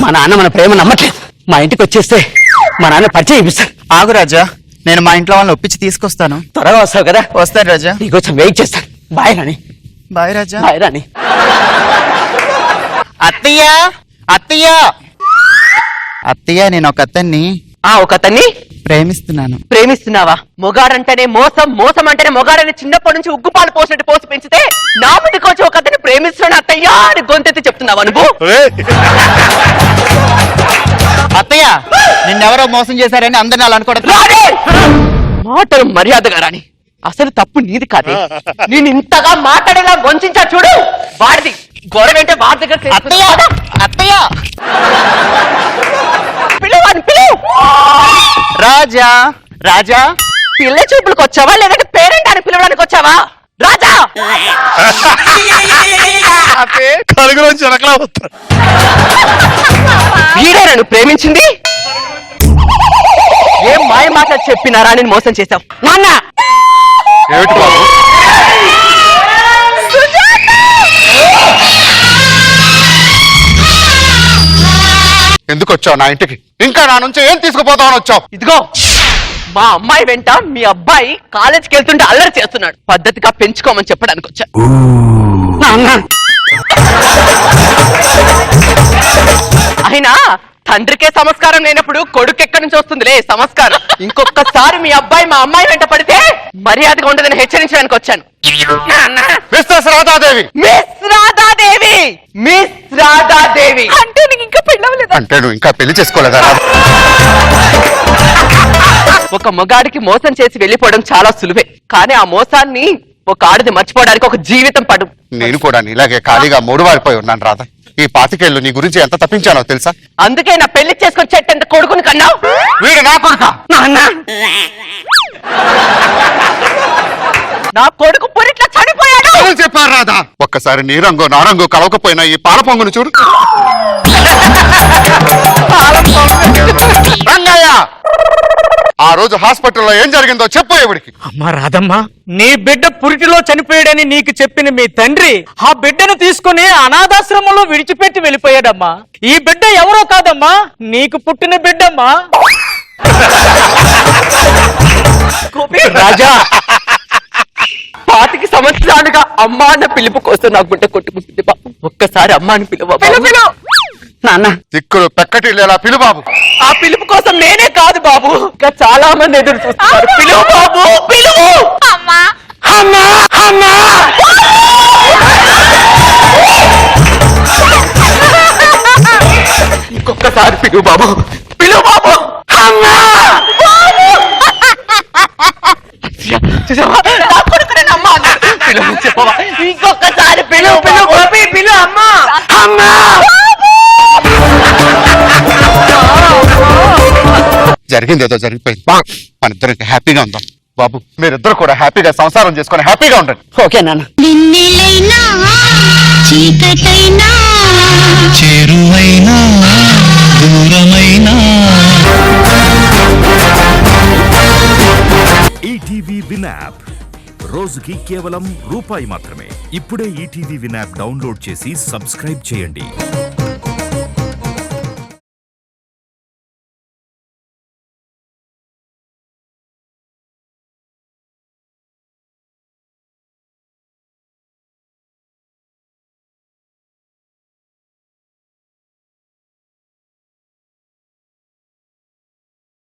[SPEAKER 10] మా నాన్న మన ప్రేమ నమ్మట్లేదు. మా ఇంటికి వచ్చేస్తే మా నాన్న పరిచయం ఇప్పిస్తాను.
[SPEAKER 2] ఆగు రాజా, నేను మా ఇంట్లో వాళ్ళని ఒప్పించి తీసుకొస్తాను.
[SPEAKER 10] త్వరగా వస్తావు కదా?
[SPEAKER 2] వస్తాను రాజా.
[SPEAKER 10] నీకోసం వెయిట్ చేస్తాను. బాయ్ రాణి.
[SPEAKER 2] బాయ్ రాజా.
[SPEAKER 10] బాయ్ రాణి.
[SPEAKER 2] అత్తయ్య అత్తయ్య, నేను ఒక అతన్ని
[SPEAKER 10] ఒక అతన్ని
[SPEAKER 2] ప్రేమిస్తున్నాను.
[SPEAKER 10] ప్రేమిస్తున్నావా? మొగాడంటేనే మోసం, మోసం అంటేనే మొగాడని చిన్నప్పటి నుంచి ఉగ్గుపాలు పోసినట్టు పోసి పెంచితే నా ముందుకు వచ్చి ఒక అతన్ని ప్రేమిస్తున్నాను అత్తయ్యా అని గొంతెత్తి చెప్తున్నావా నువ్వు?
[SPEAKER 2] అత్తయ్య, నిన్నెవరో మోసం చేశారని అందరినీ అలా అనుకోవడం.
[SPEAKER 10] మాటలు మర్యాదగా రాని. అసలు తప్పు నీది కాదే. నేను ఇంతగా మాట్లాడేలా వంచా చూడు. వాడిది గొడవ అంటే వాడి దగ్గర.
[SPEAKER 2] అత్తయ్య
[SPEAKER 10] పిల్లవాడిని పిలువు.
[SPEAKER 2] రాజా రాజా,
[SPEAKER 10] పిల్ల చూపులకు వచ్చావా లేదంటే పేరెంట్ అని పిలవడానికి వచ్చావా? రాజా
[SPEAKER 4] కలుగులోంచి వెనకలా వస్తాడు.
[SPEAKER 10] వీడే నన్ను ప్రేమించింది. ఏం మాయ మాట చెప్పినారా నేను మోసం చేశావు నాన్న.
[SPEAKER 5] ఏమిటి బాబు? ఎందుకు వచ్చావు నా ఇంటికి? ఇంకా నా నుంచి ఏం తీసుకుపోతావని వచ్చావు?
[SPEAKER 10] ఇదిగో, మా అమ్మాయి వెంట మీ అబ్బాయి కాలేజీకి వెళ్తుంటే అల్లరి చేస్తున్నాడు. పద్ధతిగా పెంచుకోమని చెప్పడానికి వచ్చా. అయినా తండ్రికే సంస్కారం లేనప్పుడు కొడుకు ఎక్కడి నుంచి వస్తుందిలే సంస్కారం. ఇంకొకసారి మీ అబ్బాయి మా అమ్మాయి వెంట పడితే మర్యాదగా ఉండదని హెచ్చరించడానికి వచ్చాను.
[SPEAKER 5] మిస్టర్ రాధాదేవి.
[SPEAKER 10] అంటే నీకు ఇంకా పెళ్ళవలేదు?
[SPEAKER 5] అంటే నువ్వు ఇంకా పెళ్లి చేసుకోలేదా?
[SPEAKER 10] ఒక మగాడికి మోసం చేసి వెళ్ళిపోవడం చాలా సులువే, కానీ ఆ మోసాన్ని ఒక ఆడది మర్చిపోవడానికి ఒక జీవితం పడు.
[SPEAKER 5] నేను కూడా నీలాగే ఖాళీగా మూడువారిపోయి ఉన్నాను రాధా. ఈ 25 ఏళ్ళు నీ గురించి ఎంత తప్పించానో తెలుసా?
[SPEAKER 10] అందుకే నా పెళ్లి చేసుకొని చెట్టంత కొడుకుని కన్నావు.
[SPEAKER 5] వీడు నా కొడుక.
[SPEAKER 10] నా కొడుకు పురిట్లో చనిపోయాడు.
[SPEAKER 5] చెప్పారు రాధా. ఒక్కసారి నీ రంగు నా రంగు కలవకపోయినా ఈ పాల పొంగును చూడు. రంగయ్య, ఆ రోజు హాస్పిటల్లో ఏం జరిగిందో చెప్పు. ఎవడికి?
[SPEAKER 9] అమ్మా రాధమ్మా, నీ బిడ్డ పురిటిలో చనిపోయాడని నీకు చెప్పిన మీ తండ్రి ఆ బిడ్డను తీసుకుని అనాథాశ్రమంలో విడిచిపెట్టి వెళ్ళిపోయాడమ్మా. ఈ బిడ్డ ఎవరో కాదమ్మా, నీకు పుట్టిన బిడ్డమ్మా.
[SPEAKER 10] రాజా, 25 సంవత్సరాలుగా అమ్మా అన్న పిలుపు కోసం నా గుడ్డ కొట్టుకుంటుంది బాబు. ఒక్కసారి అమ్మా అని పిలువ నాన్న.
[SPEAKER 5] దిక్కులు పెక్కటి లేలా పిలు బాబు.
[SPEAKER 10] ఆ పిలుపు కోసం నేనే కాదు బాబు, ఇంకా చాలా మంది ఎదురు చూస్తున్నారు. పిలువు బాబు, పిలువు. అమ్మా అమ్మా అమ్మా. ఇంకొకసారి పిలువు బాబు, పిలువు బాబు. అమ్మా ఇంకొకసారి పిలువు పిలువు పిలువు అమ్మా అమ్మా.
[SPEAKER 12] జరిగింది ఏదో జరిగిపోయింది మన ఇద్దరికి హ్యాపీగా ఉందాం బాబు. మీరిద్దరు కూడా హ్యాపీగా సంసారం చేసుకొని హ్యాపీగా ఉండండి.
[SPEAKER 10] ఓకే నాన్న.
[SPEAKER 11] నిన్నెలైనా చీకటైనా
[SPEAKER 1] చేరువైనా దూరమైనా
[SPEAKER 13] ఈటీవీ విన్ యాప్ రోజుకి కేవలం రూపాయి మాత్రమే. ఇప్పుడే ఈటీవీ విన్ యాప్ డౌన్లోడ్ చేసి సబ్స్క్రైబ్ చేయండి.